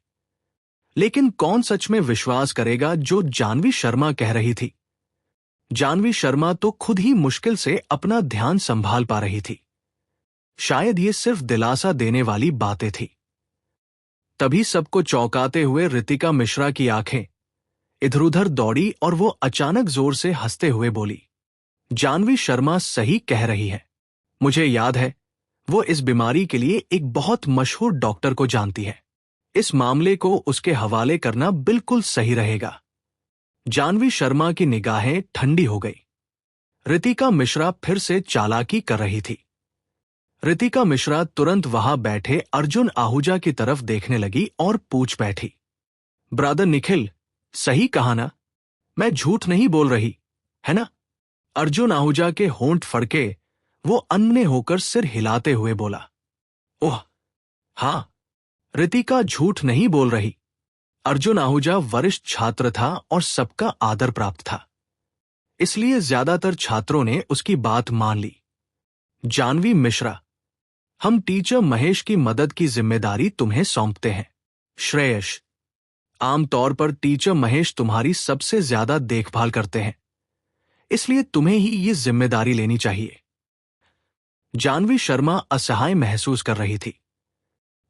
लेकिन कौन सच में विश्वास करेगा जो जानवी शर्मा कह रही थी? जानवी शर्मा तो खुद ही मुश्किल से अपना ध्यान संभाल पा रही थी। शायद ये सिर्फ दिलासा देने वाली बातें थी। तभी सबको चौंकाते हुए रितिका मिश्रा की आंखें इधर उधर दौड़ी और वो अचानक जोर से हंसते हुए बोली, जानवी शर्मा सही कह रही है। मुझे याद है, वो इस बीमारी के लिए एक बहुत मशहूर डॉक्टर को जानती है। इस मामले को उसके हवाले करना बिल्कुल सही रहेगा। जानवी शर्मा की निगाहें ठंडी हो गई। रितिका मिश्रा फिर से चालाकी कर रही थी। रितिका मिश्रा तुरंत वहां बैठे अर्जुन आहूजा की तरफ देखने लगी और पूछ बैठी, ब्रदर निखिल, सही कहा ना? मैं झूठ नहीं बोल रही, है ना? अर्जुन आहूजा के होंठ फड़के। वो अन्य होकर सिर हिलाते हुए बोला, ओह हां, रितिका झूठ नहीं बोल रही। अर्जुन आहूजा वरिष्ठ छात्र था और सबका आदर प्राप्त था, इसलिए ज्यादातर छात्रों ने उसकी बात मान ली। जानवी मिश्रा, हम टीचर महेश की मदद की जिम्मेदारी तुम्हें सौंपते हैं। श्रेयश, आमतौर पर टीचर महेश तुम्हारी सबसे ज्यादा देखभाल करते हैं, इसलिए तुम्हें ही ये जिम्मेदारी लेनी चाहिए। जानवी शर्मा असहाय महसूस कर रही थी।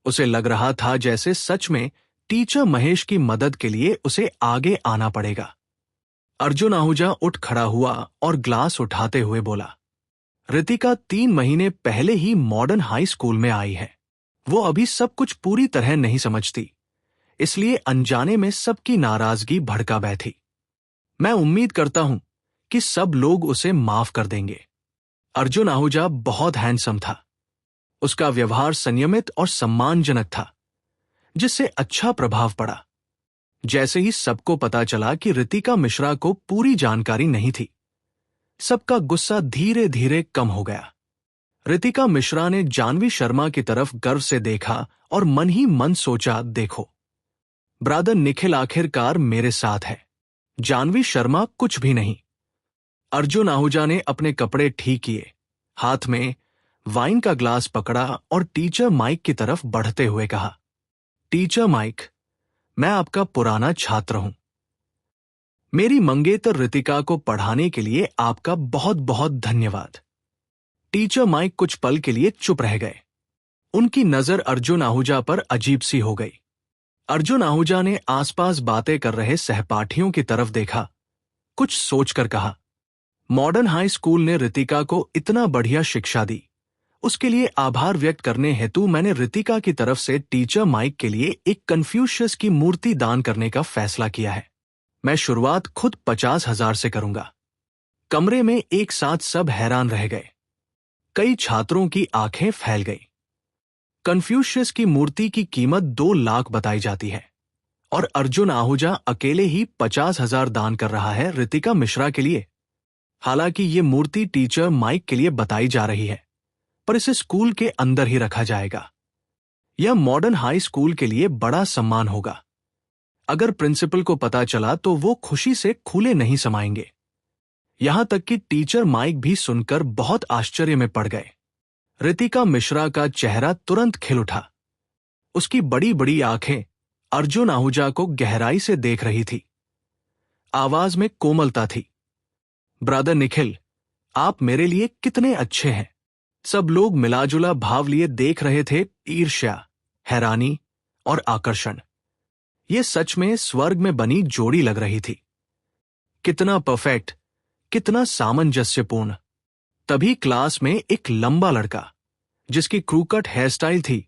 उसे लग रहा था जैसे सच में टीचर महेश की मदद के लिए उसे आगे आना पड़ेगा। अर्जुन आहूजा उठ खड़ा हुआ और ग्लास उठाते हुए बोला, रितिका 3 महीने पहले ही मॉडर्न हाई स्कूल में आई है। वो अभी सब कुछ पूरी तरह नहीं समझती, इसलिए अनजाने में सबकी नाराजगी भड़का बैठी। मैं उम्मीद करता हूं कि सब लोग उसे माफ कर देंगे। अर्जुन आहूजा बहुत हैंडसम था। उसका व्यवहार संयमित और सम्मानजनक था, जिससे अच्छा प्रभाव पड़ा। जैसे ही सबको पता चला कि रितिका मिश्रा को पूरी जानकारी नहीं थी, सबका गुस्सा धीरे धीरे कम हो गया। रितिका मिश्रा ने जानवी शर्मा की तरफ गर्व से देखा और मन ही मन सोचा, देखो, ब्रादर निखिल आखिरकार मेरे साथ है। जानवी शर्मा कुछ भी नहीं। अर्जुन आहूजा ने अपने कपड़े ठीक किए, हाथ में वाइन का ग्लास पकड़ा और टीचर माइक की तरफ बढ़ते हुए कहा, टीचर माइक, मैं आपका पुराना छात्र हूं। मेरी मंगेतर रितिका को पढ़ाने के लिए आपका बहुत बहुत धन्यवाद। टीचर माइक कुछ पल के लिए चुप रह गए। उनकी नजर अर्जुन आहूजा पर अजीब सी हो गई। अर्जुन आहूजा ने आसपास बातें कर रहे सहपाठियों की तरफ देखा, कुछ सोचकर कहा, मॉडर्न हाई स्कूल ने रितिका को इतना बढ़िया शिक्षा दी, उसके लिए आभार व्यक्त करने हेतु मैंने रितिका की तरफ से टीचर माइक के लिए एक कन्फ्यूशियस की मूर्ति दान करने का फैसला किया है। मैं शुरुआत खुद 50,000 से करूंगा। कमरे में एक साथ सब हैरान रह गए। कई छात्रों की आंखें फैल गई। कन्फ्यूशियस की मूर्ति की कीमत 2 लाख बताई जाती है और अर्जुन आहूजा अकेले ही 50,000 दान कर रहा है रितिका मिश्रा के लिए। हालांकि ये मूर्ति टीचर माइक के लिए बताई जा रही है, पर इसे स्कूल के अंदर ही रखा जाएगा। यह मॉडर्न हाई स्कूल के लिए बड़ा सम्मान होगा। अगर प्रिंसिपल को पता चला तो वो खुशी से खुले नहीं समाएंगे। यहां तक कि टीचर माइक भी सुनकर बहुत आश्चर्य में पड़ गए। रितिका मिश्रा का चेहरा तुरंत खिल उठा। उसकी बड़ी बड़ी आंखें अर्जुन आहूजा को गहराई से देख रही थी। आवाज में कोमलता थी। ब्रदर निखिल, आप मेरे लिए कितने अच्छे हैं। सब लोग मिलाजुला भाव लिए देख रहे थे, ईर्ष्या, हैरानी और आकर्षण। ये सच में स्वर्ग में बनी जोड़ी लग रही थी। कितना परफेक्ट, कितना सामंजस्यपूर्ण। तभी क्लास में एक लंबा लड़का, जिसकी क्रूकट हेयर स्टाइल थी,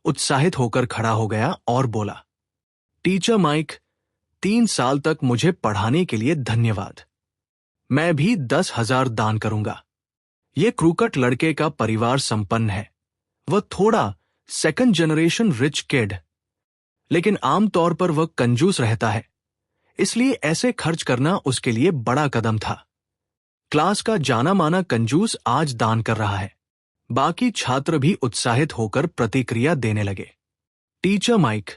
उत्साहित होकर खड़ा हो गया और बोला, टीचर माइक, 3 साल तक मुझे पढ़ाने के लिए धन्यवाद। मैं भी 10,000 दान करूंगा। ये क्रूकट लड़के का परिवार संपन्न है। वह थोड़ा सेकंड जनरेशन रिच किड, लेकिन आमतौर पर वह कंजूस रहता है, इसलिए ऐसे खर्च करना उसके लिए बड़ा कदम था। क्लास का जाना माना कंजूस आज दान कर रहा है। बाकी छात्र भी उत्साहित होकर प्रतिक्रिया देने लगे। टीचर माइक,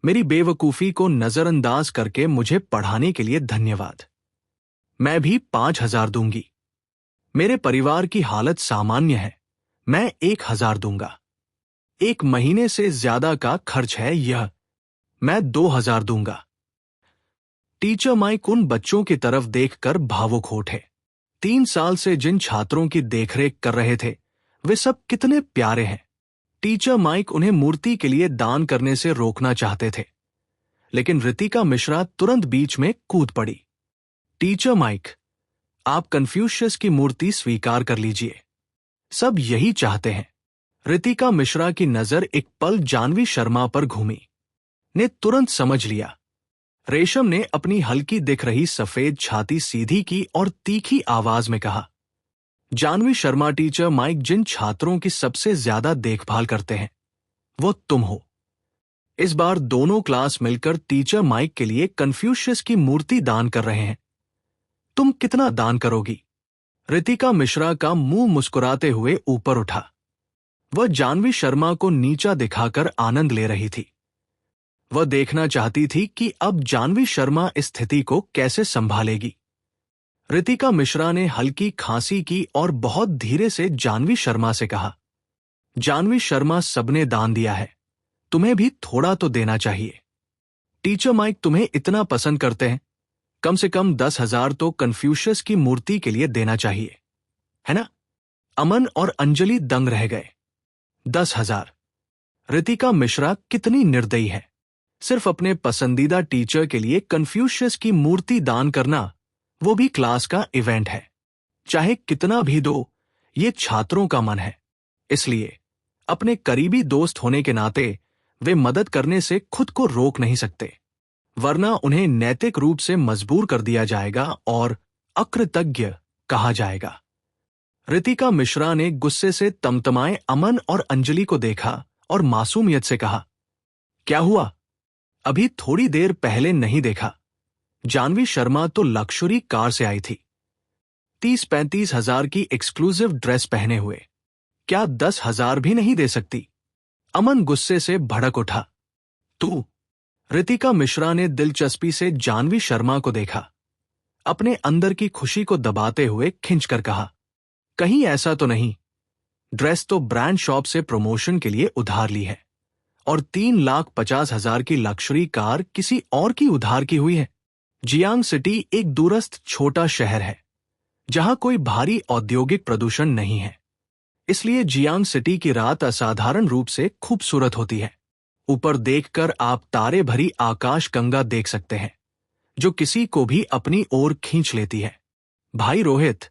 मेरी बेवकूफी को नजरअंदाज करके मुझे पढ़ाने के लिए धन्यवाद। मैं भी 5,000 दूंगी। मेरे परिवार की हालत सामान्य है, मैं 1,000 दूंगा। 1 महीने से ज्यादा का खर्च है यह, मैं 2,000 दूंगा। टीचर माइक उन बच्चों की तरफ देखकर भावुक हो उठे। 3 साल से जिन छात्रों की देखरेख कर रहे थे, वे सब कितने प्यारे हैं। टीचर माइक उन्हें मूर्ति के लिए दान करने से रोकना चाहते थे, लेकिन रितिका मिश्रा तुरंत बीच में कूद पड़ी। टीचर माइक, आप कन्फ्यूशियस की मूर्ति स्वीकार कर लीजिए। सब यही चाहते हैं। रितिका मिश्रा की नजर एक पल जानवी शर्मा पर घूमी, ने तुरंत समझ लिया। रेशम ने अपनी हल्की दिख रही सफेद छाती सीधी की और तीखी आवाज में कहा, जानवी शर्मा, टीचर माइक जिन छात्रों की सबसे ज्यादा देखभाल करते हैं, वो तुम हो। इस बार दोनों क्लास मिलकर टीचर माइक के लिए कन्फ्यूशियस की मूर्ति दान कर रहे हैं। तुम कितना दान करोगी? रितिका मिश्रा का मुंह मुस्कुराते हुए ऊपर उठा। वह जानवी शर्मा को नीचा दिखाकर आनंद ले रही थी। वह देखना चाहती थी कि अब जानवी शर्मा इस स्थिति को कैसे संभालेगी। रितिका मिश्रा ने हल्की खांसी की और बहुत धीरे से जानवी शर्मा से कहा, जानवी शर्मा, सबने दान दिया है, तुम्हें भी थोड़ा तो देना चाहिए। टीचर माइक तुम्हें इतना पसंद करते हैं, कम से कम 10,000 तो कन्फ्यूशियस की मूर्ति के लिए देना चाहिए, है ना? अमन और अंजलि दंग रह गए। 10,000? रितिका मिश्रा कितनी निर्दयी है। सिर्फ अपने पसंदीदा टीचर के लिए कन्फ्यूशियस की मूर्ति दान करना, वो भी क्लास का इवेंट है। चाहे कितना भी दो, ये छात्रों का मन है। इसलिए अपने करीबी दोस्त होने के नाते वे मदद करने से खुद को रोक नहीं सकते, वरना उन्हें नैतिक रूप से मजबूर कर दिया जाएगा और अकृतज्ञ कहा जाएगा। रितिका मिश्रा ने गुस्से से तमतमाए अमन और अंजलि को देखा और मासूमियत से कहा, क्या हुआ? अभी थोड़ी देर पहले नहीं देखा? जानवी शर्मा तो लक्जरी कार से आई थी, 30-35 हजार की एक्सक्लूसिव ड्रेस पहने हुए। क्या 10,000 भी नहीं दे सकती? अमन गुस्से से भड़क उठा। तू रितिका मिश्रा ने दिलचस्पी से जानवी शर्मा को देखा। अपने अंदर की खुशी को दबाते हुए खिंचकर कहा, कहीं ऐसा तो नहीं, ड्रेस तो ब्रांड शॉप से प्रमोशन के लिए उधार ली है और 3,50,000 की लक्जरी कार किसी और की उधार की हुई है। जियांग सिटी एक दूरस्थ छोटा शहर है जहां कोई भारी औद्योगिक प्रदूषण नहीं है, इसलिए जियांग सिटी की रात असाधारण रूप से खूबसूरत होती है। ऊपर देखकर आप तारे भरी आकाश गंगा देख सकते हैं जो किसी को भी अपनी ओर खींच लेती है। भाई रोहित,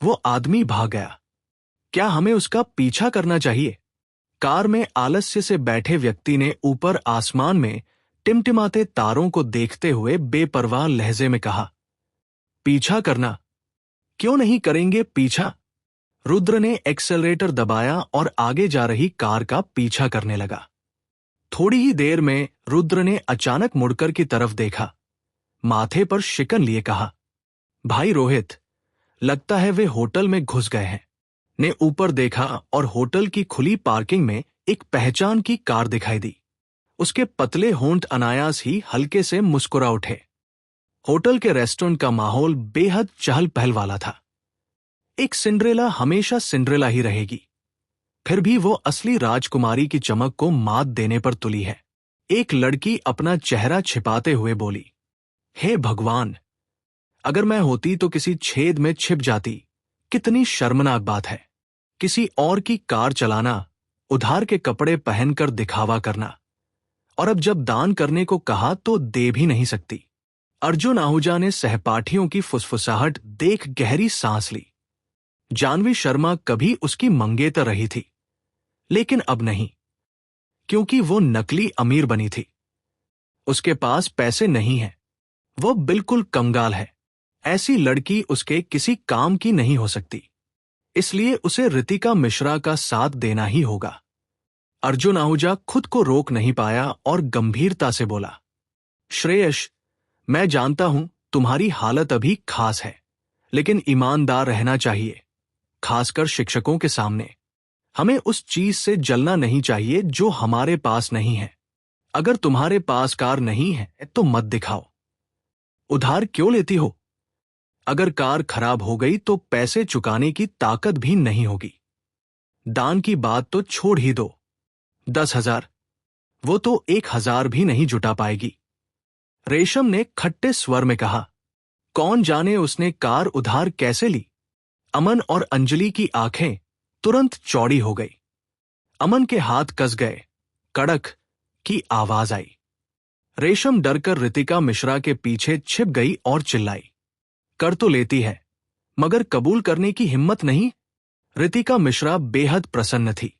वो आदमी भाग गया, क्या हमें उसका पीछा करना चाहिए? कार में आलस्य से बैठे व्यक्ति ने ऊपर आसमान में टिमटिमाते तारों को देखते हुए बेपरवाह लहजे में कहा। पीछा करना? क्यों नहीं करेंगे पीछा? रुद्र ने एक्सेलरेटर दबाया और आगे जा रही कार का पीछा करने लगा। थोड़ी ही देर में रुद्र ने अचानक मुड़कर की तरफ देखा, माथे पर शिकन लिए कहा, भाई रोहित, लगता है वे होटल में घुस गए हैं। ने ऊपर देखा और होटल की खुली पार्किंग में एक पहचान की कार दिखाई दी। उसके पतले होंठ अनायास ही हल्के से मुस्कुरा उठे। होटल के रेस्टोरेंट का माहौल बेहद चहल पहल वाला था। एक सिंड्रेला हमेशा सिंड्रेला ही रहेगी, फिर भी वो असली राजकुमारी की चमक को मात देने पर तुली है। एक लड़की अपना चेहरा छिपाते हुए बोली, हे भगवान, अगर मैं होती तो किसी छेद में छिप जाती। कितनी शर्मनाक बात है, किसी और की कार चलाना, उधार के कपड़े पहनकर दिखावा करना, और अब जब दान करने को कहा तो दे भी नहीं सकती। अर्जुन आहूजा ने सहपाठियों की फुसफुसाहट देख गहरी सांस ली। जानवी शर्मा कभी उसकी मंगेतर रही थी, लेकिन अब नहीं, क्योंकि वो नकली अमीर बनी थी। उसके पास पैसे नहीं हैं, वो बिल्कुल कंगाल है। ऐसी लड़की उसके किसी काम की नहीं हो सकती, इसलिए उसे रितिका मिश्रा का साथ देना ही होगा। अर्जुन आहूजा खुद को रोक नहीं पाया और गंभीरता से बोला, श्रेयश, मैं जानता हूं तुम्हारी हालत अभी खास है, लेकिन ईमानदार रहना चाहिए, खासकर शिक्षकों के सामने। हमें उस चीज से जलना नहीं चाहिए जो हमारे पास नहीं है। अगर तुम्हारे पास कार नहीं है तो मत दिखाओ। उधार क्यों लेती हो? अगर कार खराब हो गई तो पैसे चुकाने की ताकत भी नहीं होगी। दान की बात तो छोड़ ही दो, 10,000, वो तो 1,000 भी नहीं जुटा पाएगी। रेशम ने खट्टे स्वर में कहा, कौन जाने उसने कार उधार कैसे ली। अमन और अंजलि की आंखें तुरंत चौड़ी हो गई। अमन के हाथ कस गए, कड़क की आवाज आई। रेशम डरकर रितिका मिश्रा के पीछे छिप गई और चिल्लाई, कर तो लेती है, मगर कबूल करने की हिम्मत नहीं। रितिका मिश्रा बेहद प्रसन्न थी,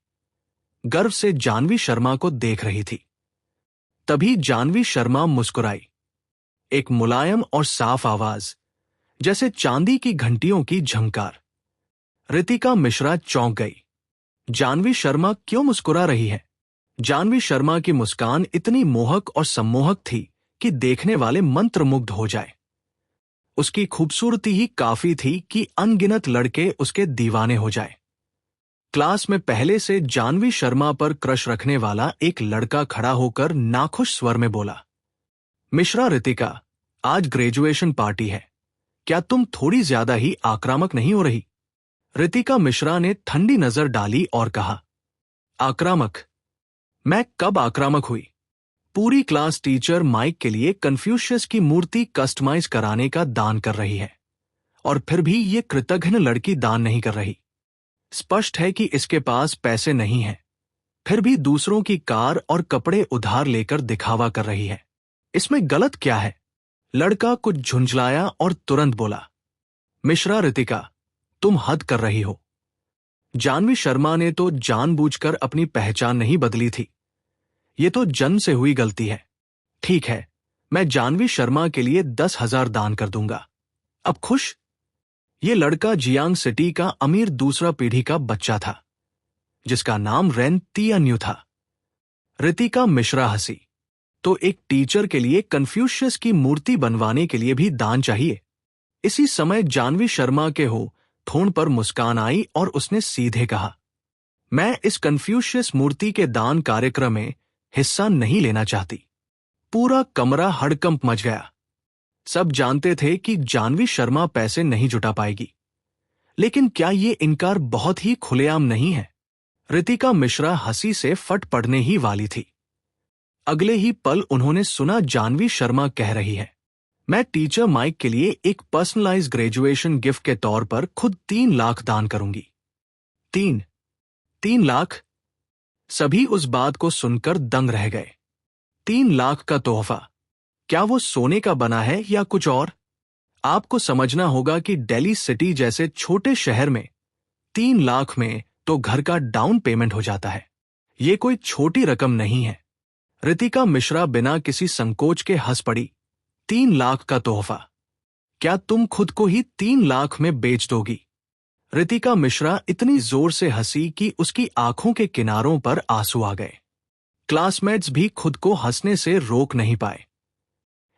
गर्व से जानवी शर्मा को देख रही थी। तभी जानवी शर्मा मुस्कुराई, एक मुलायम और साफ आवाज, जैसे चांदी की घंटियों की झंकार। रितिका मिश्रा चौंक गई। जानवी शर्मा क्यों मुस्कुरा रही है? जानवी शर्मा की मुस्कान इतनी मोहक और सम्मोहक थी कि देखने वाले मंत्रमुग्ध हो जाए। उसकी खूबसूरती ही काफी थी कि अनगिनत लड़के उसके दीवाने हो जाए। क्लास में पहले से जानवी शर्मा पर क्रश रखने वाला एक लड़का खड़ा होकर नाखुश स्वर में बोला, मिश्रा रितिका, आज ग्रेजुएशन पार्टी है, क्या तुम थोड़ी ज्यादा ही आक्रामक नहीं हो रही? रितिका मिश्रा ने ठंडी नजर डाली और कहा, आक्रामक? मैं कब आक्रामक हुई? पूरी क्लास टीचर माइक के लिए कन्फ्यूशियस की मूर्ति कस्टमाइज कराने का दान कर रही है, और फिर भी ये कृतघ्न लड़की दान नहीं कर रही। स्पष्ट है कि इसके पास पैसे नहीं हैं, फिर भी दूसरों की कार और कपड़े उधार लेकर दिखावा कर रही है। इसमें गलत क्या है? लड़का कुछ झुंझलाया और तुरंत बोला, मिश्रा रितिका, तुम हद कर रही हो। जानवी शर्मा ने तो जानबूझकर अपनी पहचान नहीं बदली थी, ये तो जन्म से हुई गलती है। ठीक है, मैं जानवी शर्मा के लिए 10,000 दान कर दूंगा। अब खुश? ये लड़का जियांग सिटी का अमीर दूसरा पीढ़ी का बच्चा था, जिसका नाम रेन तियान्यू था। रितिका मिश्रा हंसी, तो एक टीचर के लिए कन्फ्यूशियस की मूर्ति बनवाने के लिए भी दान चाहिए? इसी समय जानवी शर्मा के होंठ पर मुस्कान आई और उसने सीधे कहा, मैं इस कन्फ्यूशियस मूर्ति के दान कार्यक्रम में हिस्सा नहीं लेना चाहती। पूरा कमरा हड़कंप मच गया। सब जानते थे कि जानवी शर्मा पैसे नहीं जुटा पाएगी, लेकिन क्या ये इनकार बहुत ही खुलेआम नहीं है? रितिका मिश्रा हंसी से फट पड़ने ही वाली थी। अगले ही पल उन्होंने सुना जानवी शर्मा कह रही है, मैं टीचर माइक के लिए एक पर्सनलाइज ग्रेजुएशन गिफ्ट के तौर पर खुद 3 लाख दान करूंगी। 3 लाख? सभी उस बात को सुनकर दंग रह गए। 3 लाख का तोहफा? क्या वो सोने का बना है या कुछ और? आपको समझना होगा कि दिल्ली सिटी जैसे छोटे शहर में 3 लाख में तो घर का डाउन पेमेंट हो जाता है। ये कोई छोटी रकम नहीं है। रितिका मिश्रा बिना किसी संकोच के हंस पड़ी। 3 लाख का तोहफा? क्या तुम खुद को ही 3 लाख में बेच दोगी? रितिका मिश्रा इतनी जोर से हंसी कि उसकी आंखों के किनारों पर आंसू आ गए। क्लासमेट्स भी खुद को हंसने से रोक नहीं पाए।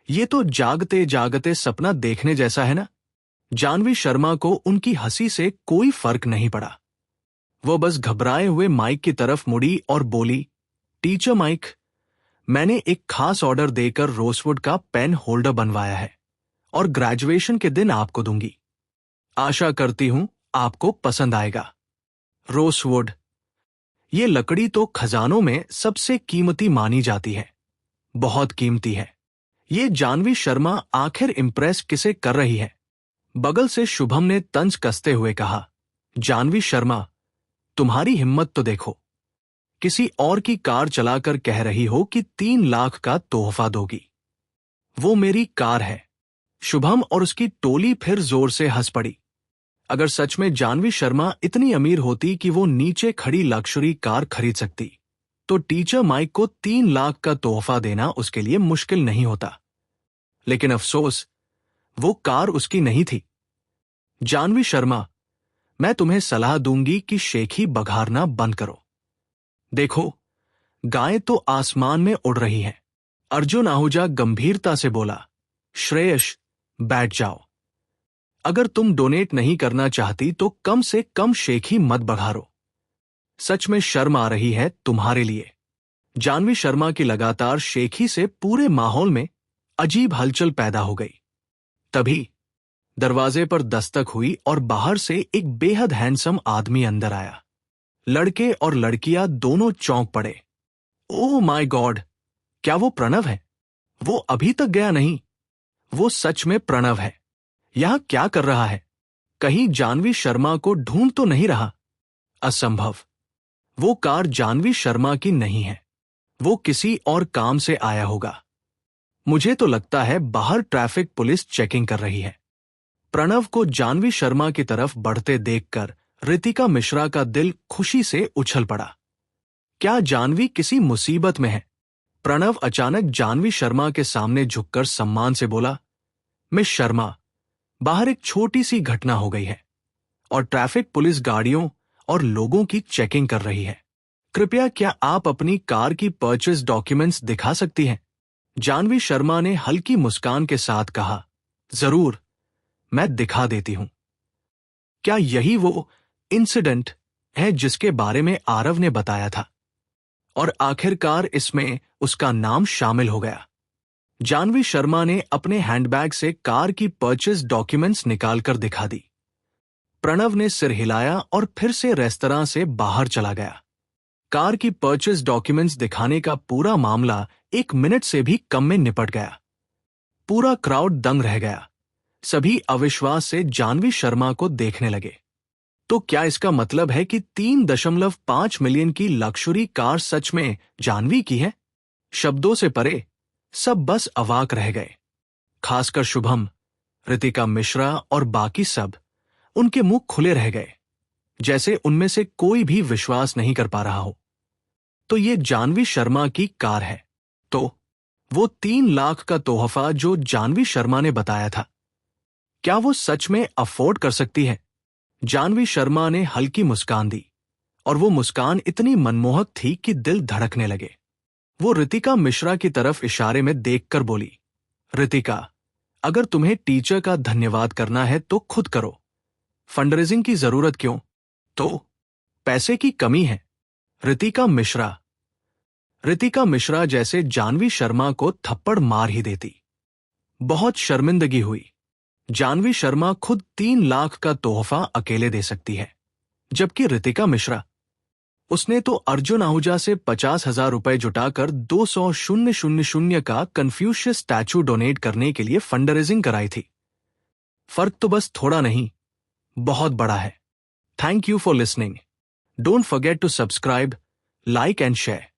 ये तो जागते जागते सपना देखने जैसा है ना? जानवी शर्मा को उनकी हंसी से कोई फर्क नहीं पड़ा। वो बस घबराए हुए माइक की तरफ मुड़ी और बोली, टीचर माइक, मैंने एक खास ऑर्डर देकर रोसवुड का पेन होल्डर बनवाया है और ग्रेजुएशन के दिन आपको दूंगी। आशा करती हूं आपको पसंद आएगा। रोसवुड, ये लकड़ी तो खजानों में सबसे कीमती मानी जाती है। बहुत कीमती है। ये जानवी शर्मा आखिर इम्प्रेस किसे कर रही है? बगल से शुभम ने तंज कसते हुए कहा, जानवी शर्मा, तुम्हारी हिम्मत तो देखो। किसी और की कार चलाकर कह रही हो कि 3 लाख का तोहफा दोगी। वो मेरी कार है। शुभम और उसकी टोली फिर जोर से हंस पड़ी। अगर सच में जानवी शर्मा इतनी अमीर होती कि वो नीचे खड़ी लग्जरी कार खरीद सकती, तो टीचर माइक को 3 लाख का तोहफा देना उसके लिए मुश्किल नहीं होता। लेकिन अफसोस, वो कार उसकी नहीं थी। जानवी शर्मा, मैं तुम्हें सलाह दूंगी कि शेखी बघारना बंद करो। देखो, गायें तो आसमान में उड़ रही हैं। अर्जुन आहूजा गंभीरता से बोला, श्रेयश, बैठ जाओ। अगर तुम डोनेट नहीं करना चाहती तो कम से कम शेखी मत बघारो। सच में शर्म आ रही है तुम्हारे लिए। जानवी शर्मा की लगातार शेखी से पूरे माहौल में अजीब हलचल पैदा हो गई। तभी दरवाजे पर दस्तक हुई और बाहर से एक बेहद हैंडसम आदमी अंदर आया। लड़के और लड़कियां दोनों चौंक पड़े। ओह माय गॉड, क्या वो प्रणव है? वो अभी तक गया नहीं। वो सच में प्रणव है। यहां क्या कर रहा है? कहीं जानवी शर्मा को ढूंढ तो नहीं रहा? असंभव। वो कार जानवी शर्मा की नहीं है। वो किसी और काम से आया होगा। मुझे तो लगता है बाहर ट्रैफिक पुलिस चेकिंग कर रही है। प्रणव को जानवी शर्मा की तरफ बढ़ते देखकर रितिका मिश्रा का दिल खुशी से उछल पड़ा। क्या जानवी किसी मुसीबत में है? प्रणव अचानक जानवी शर्मा के सामने झुककर सम्मान से बोला, मिस शर्मा, बाहर एक छोटी सी घटना हो गई है और ट्रैफिक पुलिस गाड़ियों और लोगों की चेकिंग कर रही है। कृपया क्या आप अपनी कार की परचेज डॉक्यूमेंट्स दिखा सकती हैं? जानवी शर्मा ने हल्की मुस्कान के साथ कहा, जरूर, मैं दिखा देती हूं। क्या यही वो इंसिडेंट है जिसके बारे में आरव ने बताया था? और आखिरकार इसमें उसका नाम शामिल हो गया। जानवी शर्मा ने अपने हैंडबैग से कार की परचेज डॉक्यूमेंट्स निकालकर दिखा दी। प्रणव ने सिर हिलाया और फिर से रेस्तरां से बाहर चला गया। कार की परचेज डॉक्यूमेंट्स दिखाने का पूरा मामला 1 मिनट से भी कम में निपट गया। पूरा क्राउड दंग रह गया। सभी अविश्वास से जानवी शर्मा को देखने लगे। तो क्या इसका मतलब है कि 3.5 मिलियन की लक्जरी कार सच में जानवी की है? शब्दों से परे सब बस अवाक रह गए। खासकर शुभम, रितिका मिश्रा और बाकी सब। उनके मुंह खुले रह गए, जैसे उनमें से कोई भी विश्वास नहीं कर पा रहा हो। तो ये जानवी शर्मा की कार है। तो वो 3 लाख का तोहफा जो जानवी शर्मा ने बताया था, क्या वो सच में अफोर्ड कर सकती है? जानवी शर्मा ने हल्की मुस्कान दी और वो मुस्कान इतनी मनमोहक थी कि दिल धड़कने लगे। वो रितिका मिश्रा की तरफ इशारे में देखकर बोली, रितिका, अगर तुम्हें टीचर का धन्यवाद करना है तो खुद करो। फंडरेजिंग की जरूरत क्यों? तो पैसे की कमी है। रितिका मिश्रा, रितिका मिश्रा जैसे जानवी शर्मा को थप्पड़ मार ही देती। बहुत शर्मिंदगी हुई। जानवी शर्मा खुद 3 लाख का तोहफा अकेले दे सकती है, जबकि रितिका मिश्रा, उसने तो अर्जुन आहूजा से 50,000 रुपए जुटाकर 200,000 का कन्फ्यूशियस स्टैचू डोनेट करने के लिए फंड रेजिंग कराई थी। फर्क तो बस थोड़ा नहीं, बहुत बड़ा है। Thank you for listening. Don't forget to subscribe, like and share.